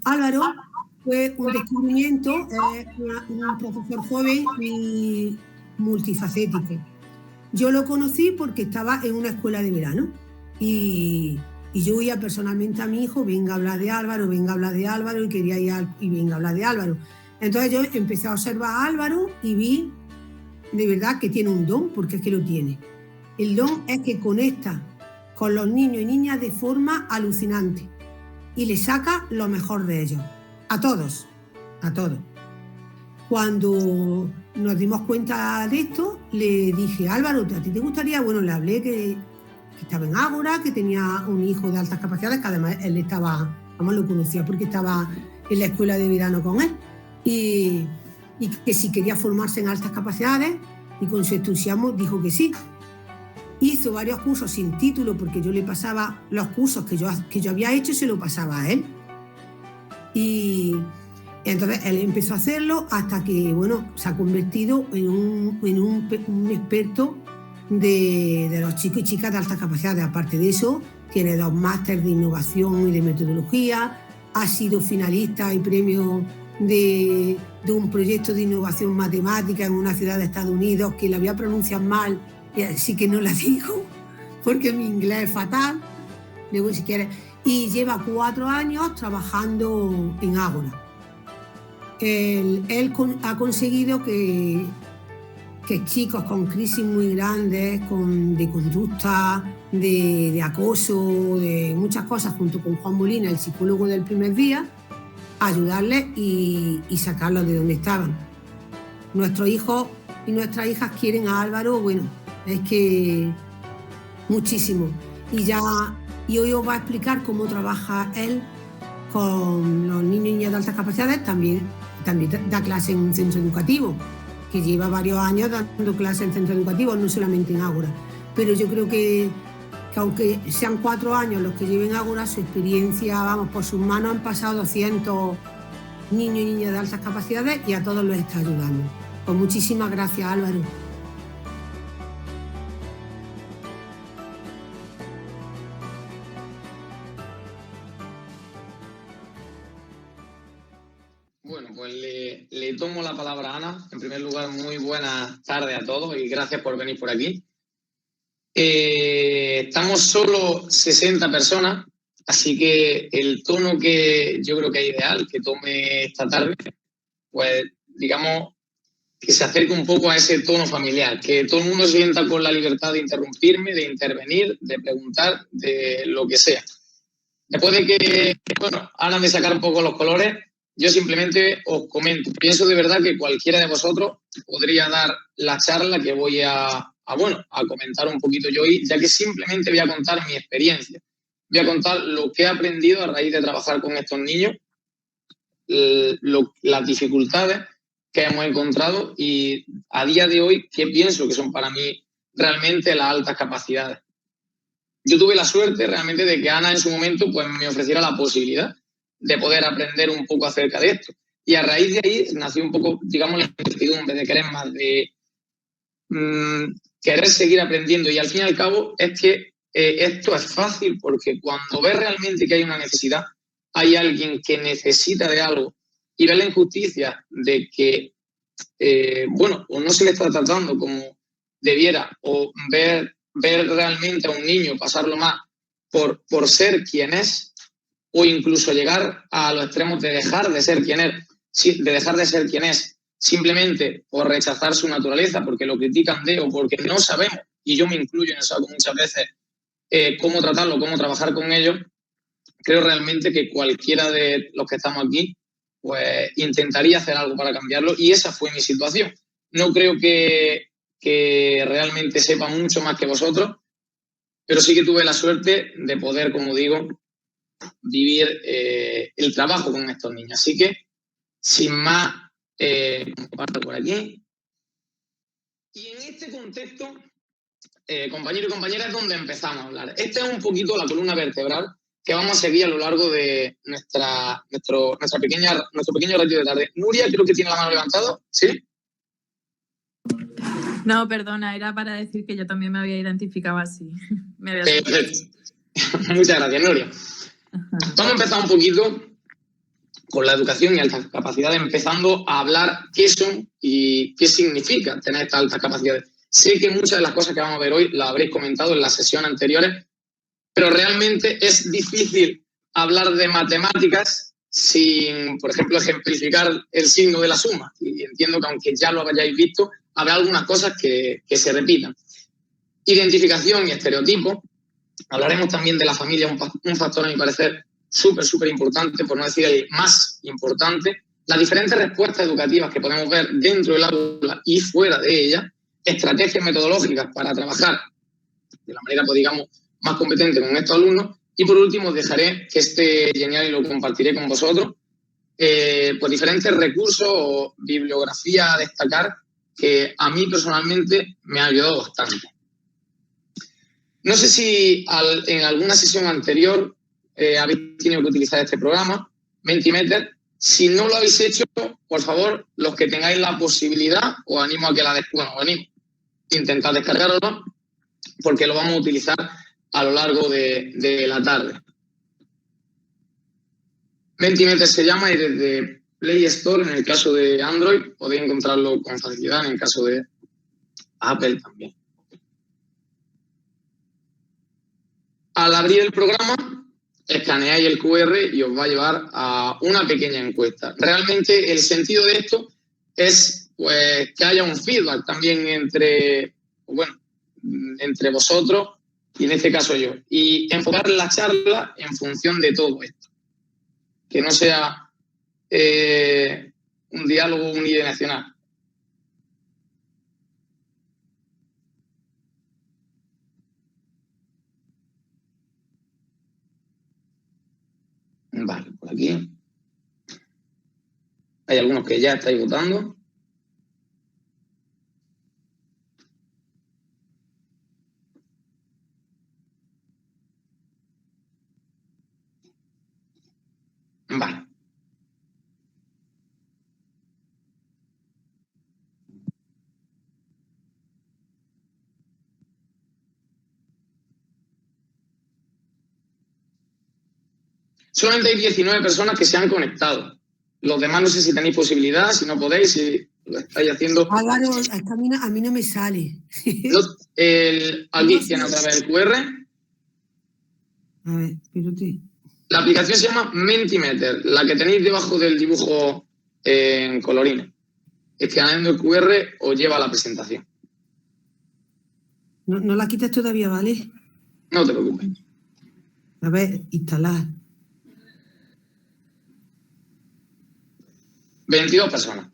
Álvaro fue un descubrimiento, un profesor joven y multifacético. Yo lo conocí porque estaba en una escuela de verano y yo oía personalmente a mi hijo, venga a hablar de Álvaro, venga a hablar de Álvaro, y quería ir y venga a hablar de Álvaro. Entonces yo empecé a observar a Álvaro y vi de verdad que tiene un don, porque es que lo tiene. El don es que conecta con los niños y niñas de forma alucinante y le saca lo mejor de ellos. A todos. Cuando nos dimos cuenta de esto, le dije, Álvaro, ¿a ti te gustaría? Bueno, le hablé que estaba en Ágora, que tenía un hijo de altas capacidades, que además él estaba, vamos, lo conocía porque estaba en la escuela de verano con él, y que si quería formarse en altas capacidades, y con su entusiasmo dijo que sí. Hizo varios cursos sin título, porque yo le pasaba los cursos que yo había hecho, se lo pasaba a él. Y entonces él empezó a hacerlo hasta que, bueno, se ha convertido en un experto de los chicos y chicas de altas capacidades. Aparte de eso, tiene 2 másteres de innovación y de metodología, ha sido finalista y premio de un proyecto de innovación matemática en una ciudad de Estados Unidos, que la voy a pronunciar mal, y así que no la digo, porque mi inglés es fatal. Luego, si quieres. Y lleva 4 años trabajando en Ágora. Él ha conseguido que chicos con crisis muy grandes, de conducta, de acoso, de muchas cosas, junto con Juan Molina, el psicólogo del primer día, ayudarles y sacarlos de donde estaban. Nuestros hijos y nuestras hijas quieren a Álvaro, bueno, es que muchísimo. Y hoy os va a explicar cómo trabaja él con los niños y niñas de altas capacidades. También da clase en un centro educativo, que lleva varios años dando clases en centros educativos, no solamente en Ágora. Pero yo creo que aunque sean 4 años los que lleven Ágora, su experiencia, vamos, por sus manos han pasado 200 niños y niñas de altas capacidades, y a todos los está ayudando. Pues muchísimas gracias, Álvaro. Bueno, pues le tomo la palabra a Ana. En primer lugar, muy buenas tardes a todos y gracias por venir por aquí. Estamos solo 60 personas, así que el tono que yo creo que es ideal que tome esta tarde, pues digamos que se acerque un poco a ese tono familiar, que todo el mundo se sienta con la libertad de interrumpirme, de intervenir, de preguntar, de lo que sea. Después de que, bueno, Ana me sacar un poco los colores, yo simplemente os comento. Pienso de verdad que cualquiera de vosotros podría dar la charla que voy a comentar un poquito yo hoy, ya que simplemente voy a contar mi experiencia. Voy a contar lo que he aprendido a raíz de trabajar con estos niños, las dificultades que hemos encontrado y a día de hoy qué pienso que son para mí realmente las altas capacidades. Yo tuve la suerte realmente de que Ana en su momento pues, me ofreciera la posibilidad de poder aprender un poco acerca de esto. Y a raíz de ahí nació un poco, digamos, la incertidumbre de querer más, de querer seguir aprendiendo. Y al fin y al cabo es que esto es fácil porque cuando ves realmente que hay una necesidad, hay alguien que necesita de algo y ves la injusticia de que, o no se le está tratando como debiera, o ver realmente a un niño pasarlo mal por ser quien es, o incluso llegar a los extremos de dejar de ser quien es, simplemente por rechazar su naturaleza, porque lo critican o porque no sabemos, y yo me incluyo en eso muchas veces, cómo tratarlo, cómo trabajar con ellos. Creo realmente que cualquiera de los que estamos aquí pues intentaría hacer algo para cambiarlo, y esa fue mi situación. No creo que realmente sepa mucho más que vosotros, pero sí que tuve la suerte de poder, como digo, vivir el trabajo con estos niños. Así que, sin más, comparto por aquí. Y en este contexto, compañeros y compañeras, es donde empezamos a hablar. Esta es un poquito la columna vertebral que vamos a seguir a lo largo de nuestro pequeño ratio de tarde. Nuria, creo que tiene la mano levantada, ¿sí? No, perdona, era para decir que yo también me había identificado así. Perfecto. Muchas gracias, Nuria. Vamos a empezar un poquito con la educación y altas capacidades, empezando a hablar qué son y qué significa tener estas altas capacidades. Sé que muchas de las cosas que vamos a ver hoy las habréis comentado en las sesiones anteriores, pero realmente es difícil hablar de matemáticas sin, por ejemplo, ejemplificar el signo de la suma. Y entiendo que aunque ya lo hayáis visto, habrá algunas cosas que se repitan. Identificación y estereotipo. Hablaremos también de la familia, un factor, a mi parecer, súper importante, por no decir el más importante. Las diferentes respuestas educativas que podemos ver dentro del aula y fuera de ella. Estrategias metodológicas para trabajar de la manera, pues, digamos, más competente con estos alumnos. Y por último, os dejaré que esté genial y lo compartiré con vosotros, pues diferentes recursos o bibliografía a destacar que a mí personalmente me ha ayudado bastante. No sé si en alguna sesión anterior habéis tenido que utilizar este programa, Mentimeter. Si no lo habéis hecho, por favor, los que tengáis la posibilidad, os animo a que intentad descargarlo, porque lo vamos a utilizar a lo largo de la tarde. Mentimeter se llama y desde Play Store, en el caso de Android, podéis encontrarlo con facilidad, en el caso de Apple también. Al abrir el programa, escaneáis el QR y os va a llevar a una pequeña encuesta. Realmente el sentido de esto es, pues, que haya un feedback también entre vosotros y en este caso yo. Y enfocar la charla en función de todo esto. Que no sea un diálogo unidireccional. Vale, por aquí. Hay algunos que ya estáis votando. Vale. Solamente hay 19 personas que se han conectado. Los demás no sé si tenéis posibilidad, si no podéis, si lo estáis haciendo. Álvaro, a mí no me sale. Aquí tiene otra vez el QR. A ver, espérate. La aplicación se llama Mentimeter, la que tenéis debajo del dibujo en colorines. Escaneando el QR os lleva a la presentación. No la quites todavía, ¿vale? No te preocupes. A ver, instalar. 22 personas.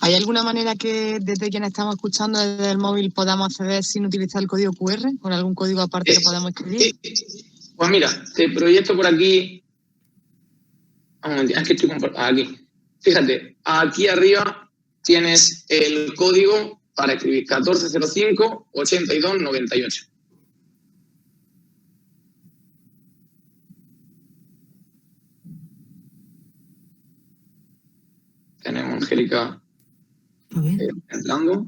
¿Hay alguna manera que desde quien estamos escuchando desde el móvil podamos acceder sin utilizar el código QR? ¿Con algún código aparte que podamos escribir? Pues mira, te proyecto por aquí. Un momentito, es que estoy aquí. Fíjate, aquí arriba tienes el código para escribir 1405 82 98. Tenemos a Angélica entrando.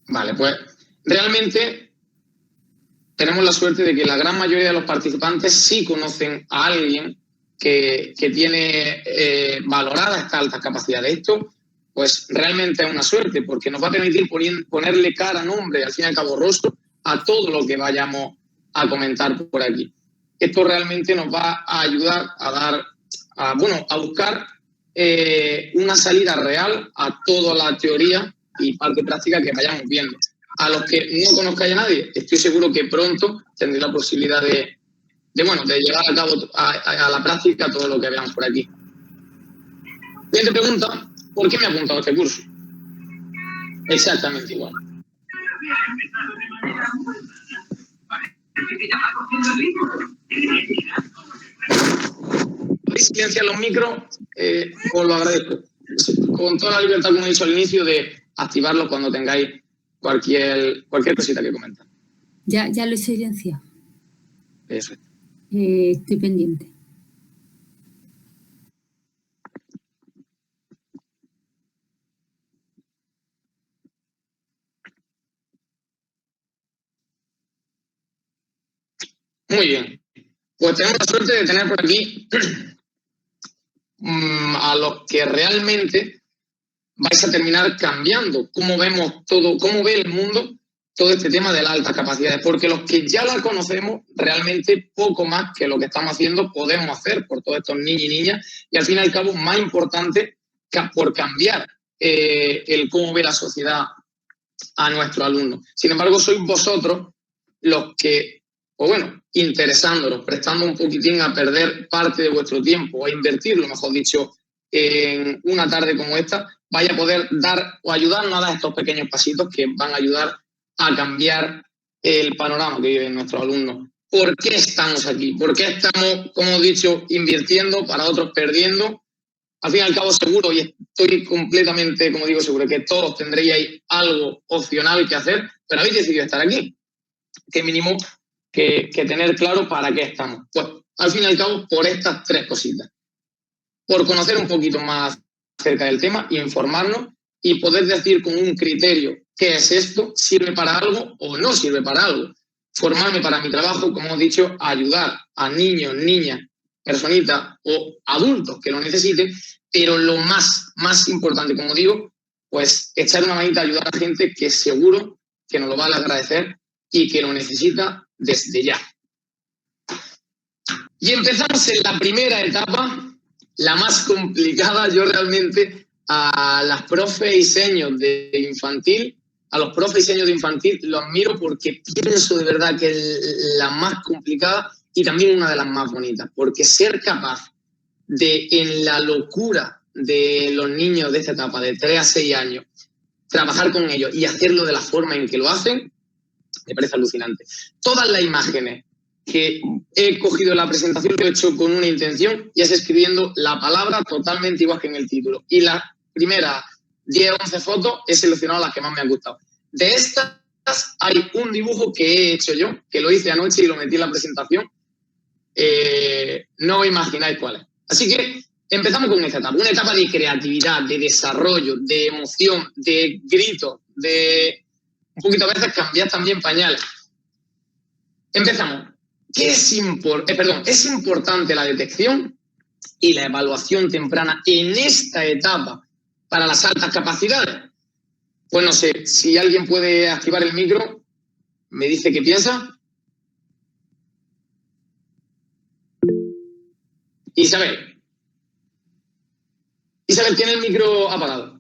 Vale, pues realmente tenemos la suerte de que la gran mayoría de los participantes sí conocen a alguien que tiene valoradas estas altas capacidades. Esto, pues realmente es una suerte, porque nos va a permitir ponerle cara, nombre, al fin y al cabo rostro, a todo lo que vayamos a comentar por aquí. Esto realmente nos va a ayudar a buscar una salida real a toda la teoría y parte práctica que vayamos viendo. A los que no conozcáis a nadie, estoy seguro que pronto tendréis la posibilidad de llevar a cabo a la práctica todo lo que veamos por aquí. Siguiente pregunta, ¿por qué me he apuntado a este curso? Exactamente igual. ¿Podéis silenciar los micros? Os lo agradezco. Con toda la libertad, como he dicho al inicio, de activarlos cuando tengáis cualquier cosita que comentar. Ya lo he silenciado. Perfecto. Estoy pendiente. Muy bien. Pues tenemos la suerte de tener por aquí a los que realmente vais a terminar cambiando cómo vemos todo, cómo ve el mundo todo este tema de las altas capacidades, porque los que ya la conocemos, realmente poco más que lo que estamos haciendo podemos hacer por todos estos niños y niñas, y al fin y al cabo más importante por cambiar el cómo ve la sociedad a nuestros alumnos. Sin embargo, sois vosotros los que, pues bueno, interesándonos, prestando un poquitín a perder parte de vuestro tiempo, o a invertirlo, mejor dicho, en una tarde como esta, vaya a poder dar o ayudarnos a dar estos pequeños pasitos que van a ayudar a cambiar el panorama que viven nuestros alumnos. ¿Por qué estamos aquí? ¿Por qué estamos, como he dicho, invirtiendo, para otros perdiendo? Al fin y al cabo, seguro, y estoy completamente, como digo, seguro que todos tendríais algo opcional que hacer, pero habéis decidido estar aquí. ¿Qué mínimo que tener claro para qué estamos? Pues, al fin y al cabo, por estas tres cositas. Por conocer un poquito más acerca del tema, informarnos y poder decir con un criterio qué es esto, sirve para algo o no sirve para algo. Formarme para mi trabajo, como he dicho, ayudar a niños, niñas, personitas o adultos que lo necesiten, pero lo más importante, como digo, pues echar una manita a ayudar a gente que seguro que nos lo va a agradecer y que lo necesita desde ya. Y empezamos en la primera etapa, la más complicada. Yo realmente a las profes y seños de infantil, a los profes y seños de infantil los admiro porque pienso de verdad que es la más complicada y también una de las más bonitas, porque ser capaz de, en la locura de los niños de esta etapa, de 3 a 6 años, trabajar con ellos y hacerlo de la forma en que lo hacen, me parece alucinante. Todas las imágenes que he cogido en la presentación lo he hecho con una intención y es escribiendo la palabra totalmente igual que en el título. Y las primeras 10 o 11 fotos he seleccionado las que más me han gustado. De estas hay un dibujo que he hecho yo, que lo hice anoche y lo metí en la presentación. No os imagináis cuál es. Así que empezamos con esta etapa. Una etapa de creatividad, de desarrollo, de emoción, de gritos, de un poquito a veces cambiar también pañales. Empezamos. Es importante la detección y la evaluación temprana en esta etapa para las altas capacidades. Pues no sé, si alguien puede activar el micro, me dice qué piensa. Isabel, tiene el micro apagado.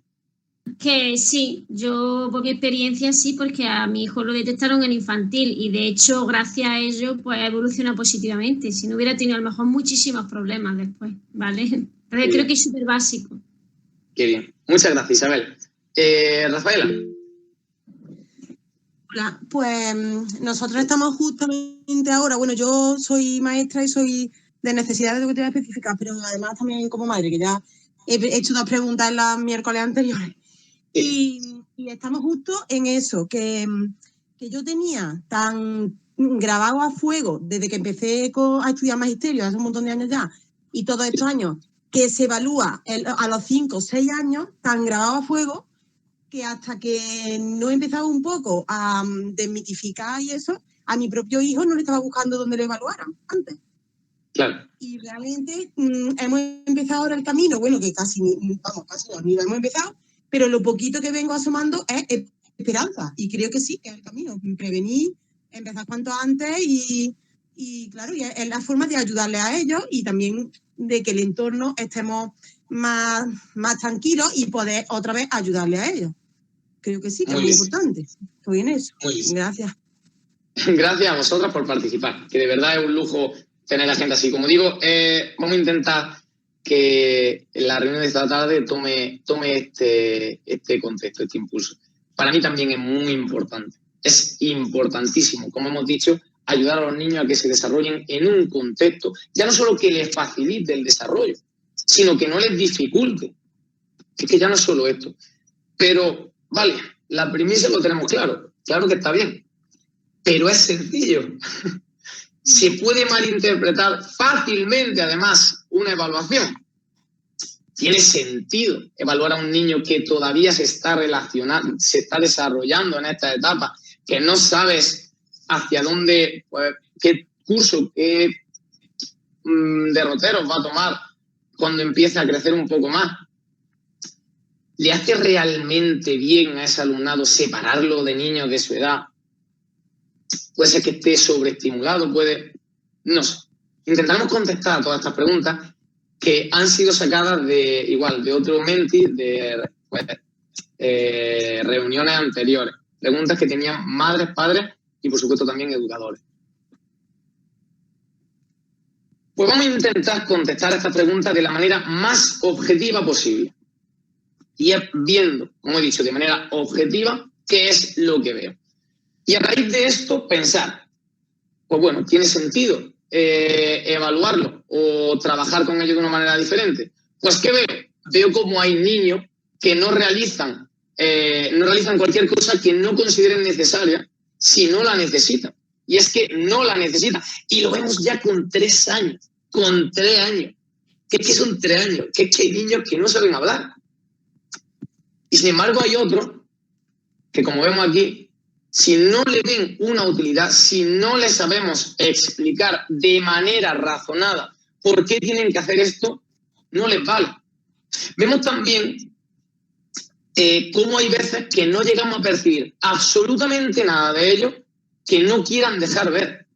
Que sí, yo por mi experiencia sí, porque a mi hijo lo detectaron en infantil y de hecho gracias a ello pues evoluciona positivamente. Si no hubiera tenido a lo mejor muchísimos problemas después, ¿vale? Entonces creo que es súper básico. Qué bien. Muchas gracias, Isabel. Rafaela. Hola, pues nosotros estamos justamente ahora, bueno, yo soy maestra y soy de necesidades educativas específicas, pero además también como madre, que ya he hecho 2 preguntas en los miércoles anteriores. Y estamos justo en eso, que yo tenía tan grabado a fuego desde que empecé a estudiar magisterio, hace un montón de años ya, y todos estos años, que se evalúa a los 5 o 6 años, tan grabado a fuego, que hasta que no he empezado un poco a desmitificar y eso, a mi propio hijo no le estaba buscando donde le evaluaran antes. Claro. Y realmente hemos empezado ahora el camino, bueno, que casi no, ni lo hemos empezado, pero lo poquito que vengo asomando es esperanza. Y creo que sí, que es el camino. Prevenir, empezar cuanto antes y claro, y es la forma de ayudarle a ellos y también de que el entorno estemos más tranquilos y poder otra vez ayudarle a ellos. Creo que sí, que es muy importante. Estoy en eso. Gracias. Gracias a vosotras por participar, que de verdad es un lujo tener a gente así. Como digo, vamos a intentar que la reunión de esta tarde tome este contexto, este impulso. Para mí también es muy importante. Es importantísimo, como hemos dicho, ayudar a los niños a que se desarrollen en un contexto, ya no solo que les facilite el desarrollo, sino que no les dificulte. Es que ya no es solo esto. Pero, vale, la premisa lo tenemos claro que está bien. pero es sencillo. Se puede malinterpretar fácilmente, además, una evaluación. Tiene sentido evaluar a un niño que todavía se está relacionando, se está desarrollando en esta etapa, que no sabes hacia dónde, pues, qué curso, qué derroteros va a tomar cuando empiece a crecer un poco más. ¿Le hace realmente bien a ese alumnado separarlo de niños de su edad? Puede ser que esté sobreestimulado, no sé. Intentaremos contestar a todas estas preguntas que han sido sacadas de otro menti, de reuniones anteriores. Preguntas que tenían madres, padres y, por supuesto, también educadores. Pues vamos a intentar contestar a estas preguntas de la manera más objetiva posible. Y es viendo, como he dicho, de manera objetiva qué es lo que veo. Y a raíz de esto, pensar, pues bueno, ¿tiene sentido evaluarlo o trabajar con ello de una manera diferente? Pues ¿qué veo? Veo como hay niños que no realizan cualquier cosa que no consideren necesaria si no la necesitan. Y es que no la necesitan. Y lo vemos ya con 3 años. Con 3 años. ¿Qué es que son 3 años? ¿Qué es que hay niños que no saben hablar? Y sin embargo hay otros que, como vemos aquí, si no le ven una utilidad, si no le sabemos explicar de manera razonada por qué tienen que hacer esto, no les vale. Vemos también cómo hay veces que no llegamos a percibir absolutamente nada de ello que no quieran dejar ver.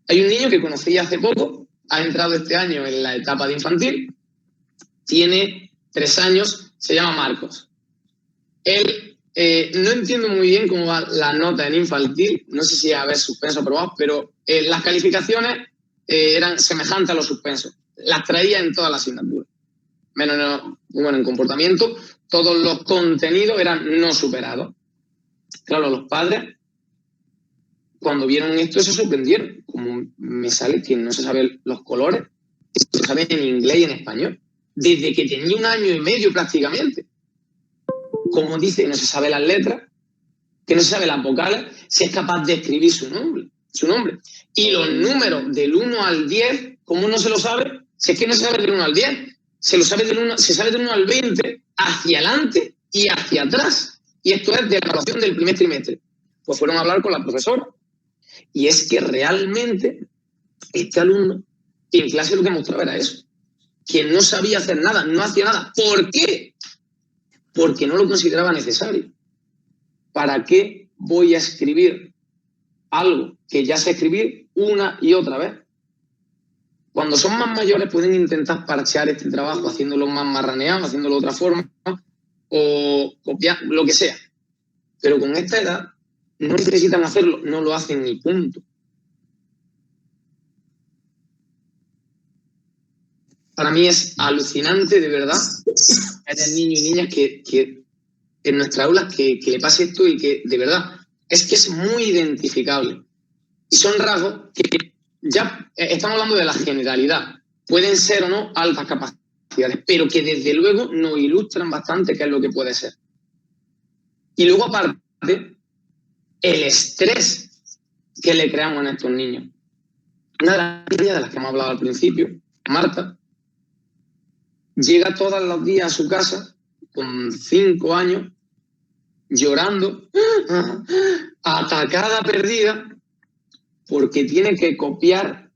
Hay un niño que conocí hace poco, ha entrado este año en la etapa de infantil, tiene 3 años, se llama Marcos. Él, no entiendo muy bien cómo va la nota en infantil, no sé si a ver suspenso o aprobado, pero las calificaciones eran semejantes a los suspensos. Las traía en todas las asignaturas. Menos en comportamiento, todos los contenidos eran no superados. Claro, los padres, cuando vieron esto, se sorprendieron. Como me sale que no se saben los colores, se saben en inglés y en español. Desde que tenía 1 año y medio prácticamente. Como dice, no se sabe las letras, que no se sabe las vocales, si es capaz de escribir su nombre. Y los números del 1 al 10, ¿cómo no se lo sabe? Si es que no se sabe del 1 al 10, se sabe del 1 al 20, hacia adelante y hacia atrás. Y esto es de la evaluación del primer trimestre. Pues fueron a hablar con la profesora. Y es que realmente este alumno en clase lo que mostraba era eso. Que no sabía hacer nada, no hacía nada. ¿Por qué? Porque no lo consideraba necesario. ¿Para qué voy a escribir algo que ya sé escribir una y otra vez? Cuando son más mayores pueden intentar parchear este trabajo haciéndolo más marraneado, haciéndolo de otra forma o copiar, lo que sea. Pero con esta edad no necesitan hacerlo, no lo hacen ni punto. Para mí es alucinante, de verdad, hay niños y niñas que en nuestras aulas que le pase esto y que, de verdad, es que es muy identificable. Y son rasgos que ya estamos hablando de la generalidad. Pueden ser o no altas capacidades, pero que desde luego nos ilustran bastante qué es lo que puede ser. Y luego, aparte, el estrés que le creamos a estos niños. Una de las niñas de las que hemos hablado al principio, Marta, llega todos los días a su casa con 5 años, llorando, atacada, perdida, porque tiene que copiar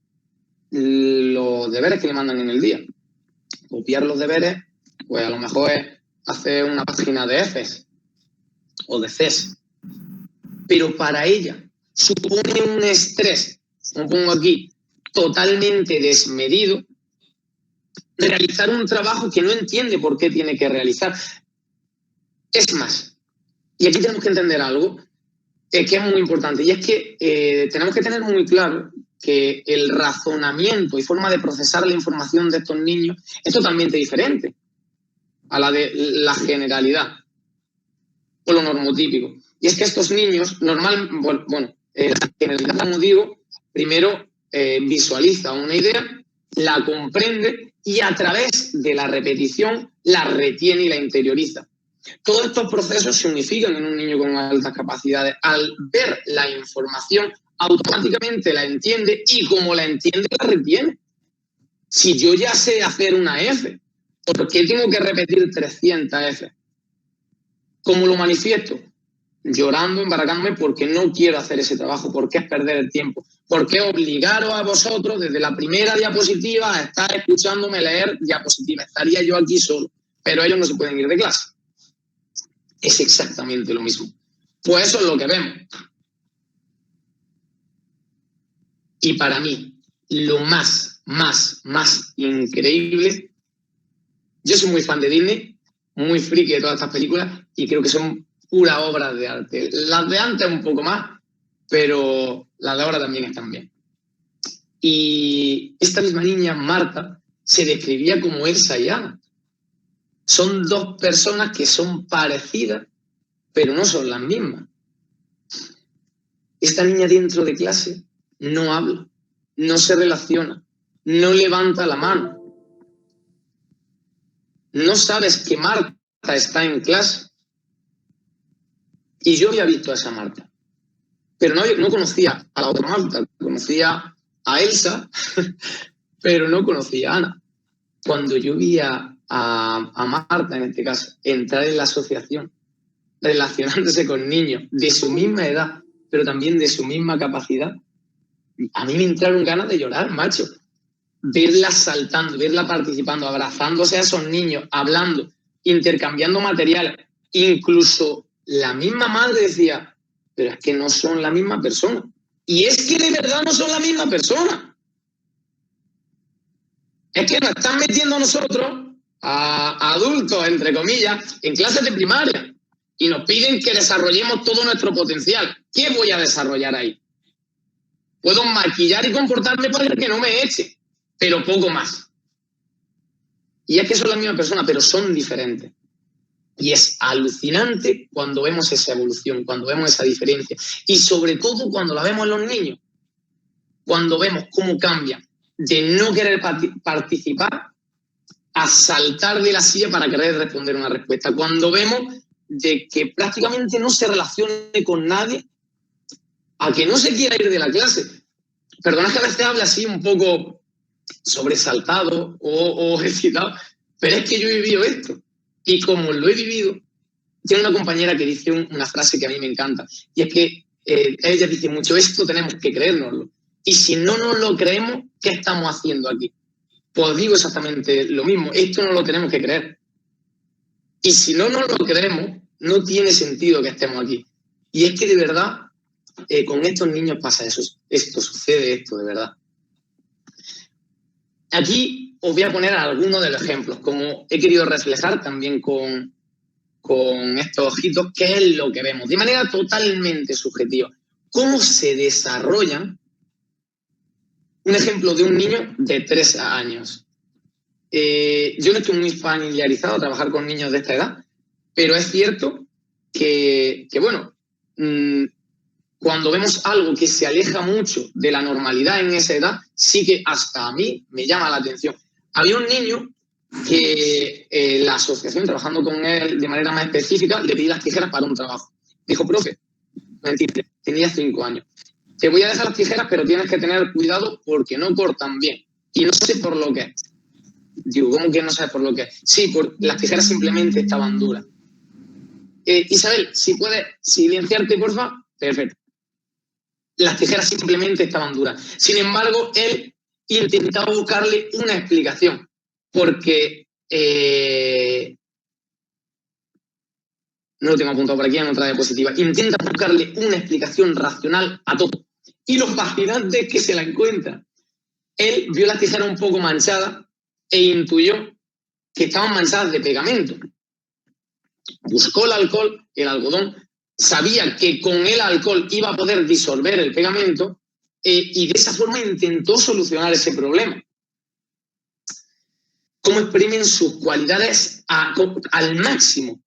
los deberes que le mandan en el día. Copiar los deberes, pues a lo mejor es hacer una página de Fs o de Cs. Pero para ella supone un estrés, como pongo aquí, totalmente desmedido, realizar un trabajo que no entiende por qué tiene que realizar. Es más, y aquí tenemos que entender algo que es muy importante, y es que tenemos que tener muy claro que el razonamiento y forma de procesar la información de estos niños es totalmente diferente a la de la generalidad o lo normotípico. Y es que estos niños, la generalidad, como digo, primero visualiza una idea, la comprende y a través de la repetición la retiene y la interioriza. Todos estos procesos se unifican en un niño con altas capacidades. Al ver la información, automáticamente la entiende y como la entiende, la retiene. Si yo ya sé hacer una F, ¿por qué tengo que repetir 300 F? ¿Cómo lo manifiesto? Llorando, embaracándome porque no quiero hacer ese trabajo, porque es perder el tiempo, porque obligaros a vosotros desde la primera diapositiva a estar escuchándome leer diapositivas. Estaría yo aquí solo, pero ellos no se pueden ir de clase. Es exactamente lo mismo. Pues eso es lo que vemos. Y para mí, lo más increíble, yo soy muy fan de Disney, muy friki de todas estas películas y creo que son puras obras de arte. Las de antes un poco más, pero las de ahora también están bien. Y esta misma niña, Marta, se describía como Elsa y Anna. Son dos personas que son parecidas, pero no son las mismas. Esta niña dentro de clase no habla, no se relaciona, no levanta la mano. No sabes que Marta está en clase. Y yo había visto a esa Marta, pero no conocía a la otra Marta, conocía a Elsa, pero no conocía a Ana. Cuando yo vi a Marta, en este caso, entrar en la asociación, relacionándose con niños de su misma edad, pero también de su misma capacidad, a mí me entraron ganas de llorar, macho. Verla saltando, verla participando, abrazándose a esos niños, hablando, intercambiando materiales. Incluso la misma madre decía, pero es que no son la misma persona. Y es que de verdad no son la misma persona. Es que nos están metiendo a nosotros, a adultos, entre comillas, en clases de primaria. Y nos piden que desarrollemos todo nuestro potencial. ¿Qué voy a desarrollar ahí? Puedo maquillar y comportarme para que no me eche, pero poco más. Y es que son la misma persona, pero son diferentes. Y es alucinante cuando vemos esa evolución, cuando vemos esa diferencia. Y sobre todo cuando la vemos en los niños. Cuando vemos cómo cambian de no querer participar a saltar de la silla para querer responder una respuesta. Cuando vemos de que prácticamente no se relacione con nadie, a que no se quiera ir de la clase. Perdona que a veces hable así un poco sobresaltado o excitado, pero es que yo he vivido esto. Y como lo he vivido, tiene una compañera que dice una frase que a mí me encanta, y es que ella dice mucho, esto tenemos que creérnoslo. Y si no nos lo creemos, ¿qué estamos haciendo aquí? Pues digo exactamente lo mismo, esto no lo tenemos que creer. Y si no nos lo creemos, no tiene sentido que estemos aquí. Y es que de verdad, con estos niños pasa eso, sucede esto de verdad. Aquí os voy a poner algunos de los ejemplos, como he querido reflejar también con estos ojitos, qué es lo que vemos, de manera totalmente subjetiva. ¿Cómo se desarrollan? Un ejemplo de un niño de 3 años. Yo no estoy muy familiarizado a trabajar con niños de esta edad, pero es cierto que bueno, cuando vemos algo que se aleja mucho de la normalidad en esa edad, sí que hasta a mí me llama la atención. Había un niño que la asociación, trabajando con él de manera más específica, le pedí las tijeras para un trabajo. Dijo, profe, mentira, tenía 5 años. Te voy a dejar las tijeras, pero tienes que tener cuidado porque no cortan bien. Y no sé por lo que es. Digo, ¿cómo que no sabes por lo que es? Sí, las tijeras simplemente estaban duras. Isabel, si puedes silenciarte, porfa. Perfecto. Las tijeras simplemente estaban duras. Sin embargo, él intentaba buscarle una explicación. Porque no lo tengo apuntado por aquí en otra diapositiva. Intenta buscarle una explicación racional a todo. Y lo fascinante es que se la encuentra. Él vio las tijeras un poco manchadas e intuyó que estaban manchadas de pegamento. Buscó el algodón, sabía que con el alcohol iba a poder disolver el pegamento y de esa forma intentó solucionar ese problema. Cómo exprimen sus cualidades al máximo.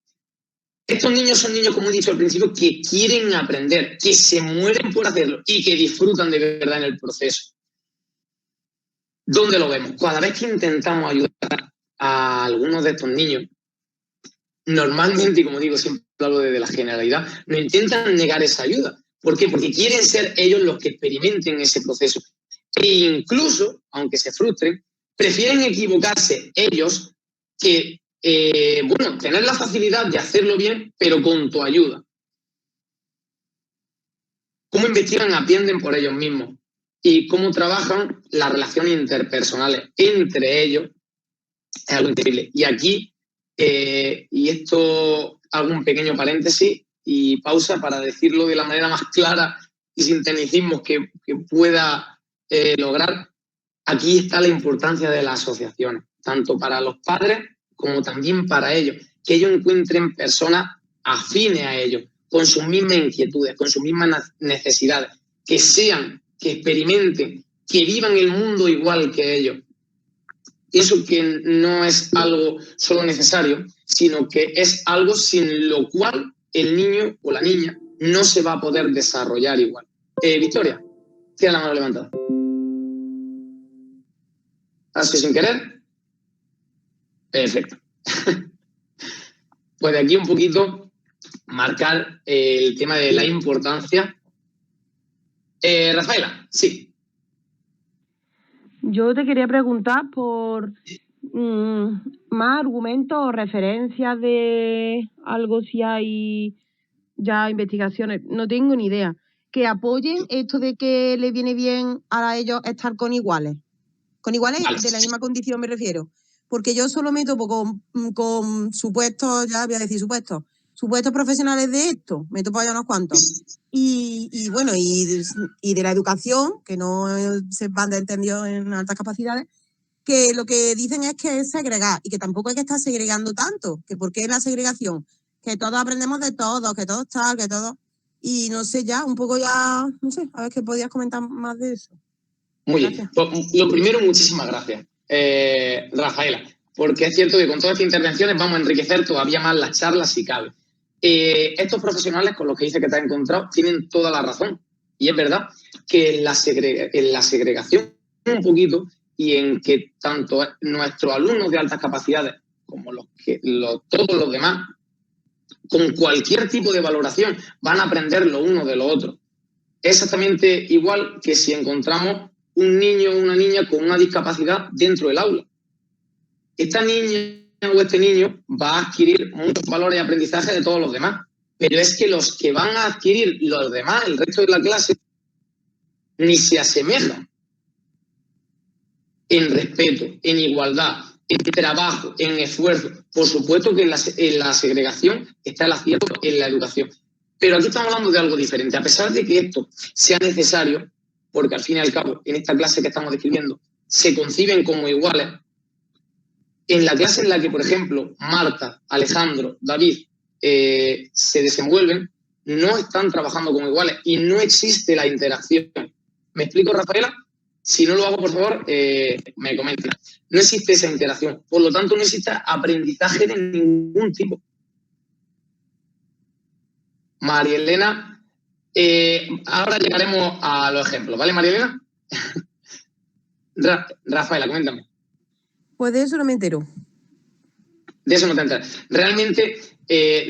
Estos niños son niños, como he dicho al principio, que quieren aprender, que se mueren por hacerlo y que disfrutan de verdad en el proceso. ¿Dónde lo vemos? Cada vez que intentamos ayudar a algunos de estos niños, normalmente, y como digo, siempre hablo de la generalidad, no intentan negar esa ayuda. ¿Por qué? Porque quieren ser ellos los que experimenten ese proceso. E incluso, aunque se frustren, prefieren equivocarse ellos que, tener la facilidad de hacerlo bien, pero con tu ayuda. Cómo investigan, aprenden por ellos mismos. Y cómo trabajan las relaciones interpersonales entre ellos es algo increíble. Y aquí, y esto hago un pequeño paréntesis y pausa para decirlo de la manera más clara y sin tecnicismos que pueda lograr. Aquí está la importancia de las asociaciones, tanto para los padres como también para ellos, que ellos encuentren personas afines a ellos, con sus mismas inquietudes, con sus mismas necesidades, que experimenten, que vivan el mundo igual que ellos. Eso que no es algo solo necesario, sino que es algo sin lo cual el niño o la niña no se va a poder desarrollar igual. Victoria, tiene la mano levantada. ¿Ha sido sin querer? Perfecto. Pues de aquí un poquito marcar el tema de la importancia. Rafaela, sí. Yo te quería preguntar por más argumentos o referencias de algo, si hay ya investigaciones, no tengo ni idea, que apoyen esto de que le viene bien a ellos estar con iguales. Con iguales de la misma condición me refiero. Porque yo solo me topo con supuestos, ya voy a decir supuestos profesionales de esto, me topo ya unos cuantos. Y de la educación, que no se van de entendido en altas capacidades, que lo que dicen es que es segregar y que tampoco hay que estar segregando tanto. Que ¿por qué la segregación? Que todos aprendemos de todos, que todos tal, que todos... Y no sé, ya, un poco ya, no sé, a ver qué podías comentar más de eso. Muy bien. Pues, lo primero, muchísimas gracias, Rafaela, porque es cierto que con todas estas intervenciones vamos a enriquecer todavía más las charlas si cabe. Estos profesionales con los que dice que te has encontrado tienen toda la razón. Y es verdad que en la segregación un poquito y en que tanto nuestros alumnos de altas capacidades como todos los demás, con cualquier tipo de valoración, van a aprender lo uno de lo otro. Es exactamente igual que si encontramos un niño o una niña con una discapacidad dentro del aula. Esta niña o este niño va a adquirir muchos valores y aprendizaje de todos los demás, pero es que los que van a adquirir los demás, el resto de la clase, ni se asemejan en respeto, en igualdad, en trabajo, en esfuerzo. Por supuesto que en la segregación está el acierto en la educación. Pero aquí estamos hablando de algo diferente. A pesar de que esto sea necesario, porque al fin y al cabo, en esta clase que estamos describiendo, se conciben como iguales, en la clase en la que, por ejemplo, Marta, Alejandro, David se desenvuelven, no están trabajando como iguales y no existe la interacción. ¿Me explico, Rafaela? Si no lo hago, por favor, me comenten. No existe esa interacción. Por lo tanto, no existe aprendizaje de ningún tipo. María Elena, ahora llegaremos a los ejemplos, ¿vale, María Elena? Rafaela, coméntame. Pues de eso no me entero. De eso no te enteras. Realmente,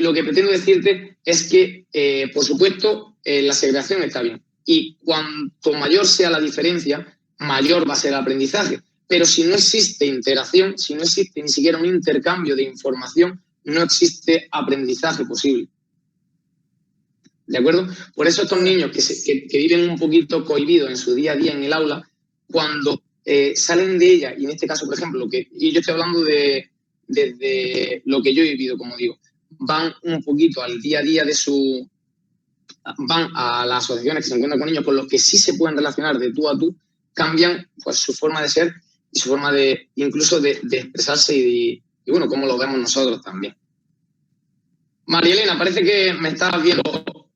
lo que pretendo decirte es que, por supuesto, la segregación está bien. Y cuanto mayor sea la diferencia, mayor va a ser el aprendizaje. Pero si no existe interacción, si no existe ni siquiera un intercambio de información, no existe aprendizaje posible. ¿De acuerdo? Por eso estos niños que viven un poquito cohibidos en su día a día en el aula, cuando salen de ella, y en este caso, por ejemplo, y yo estoy hablando desde lo que yo he vivido, como digo, van un poquito al día a día van a las asociaciones que se encuentran con niños con los que sí se pueden relacionar de tú a tú, cambian pues su forma de ser y su forma de incluso de expresarse y bueno, como lo vemos nosotros también. María Elena, parece que me estabas viendo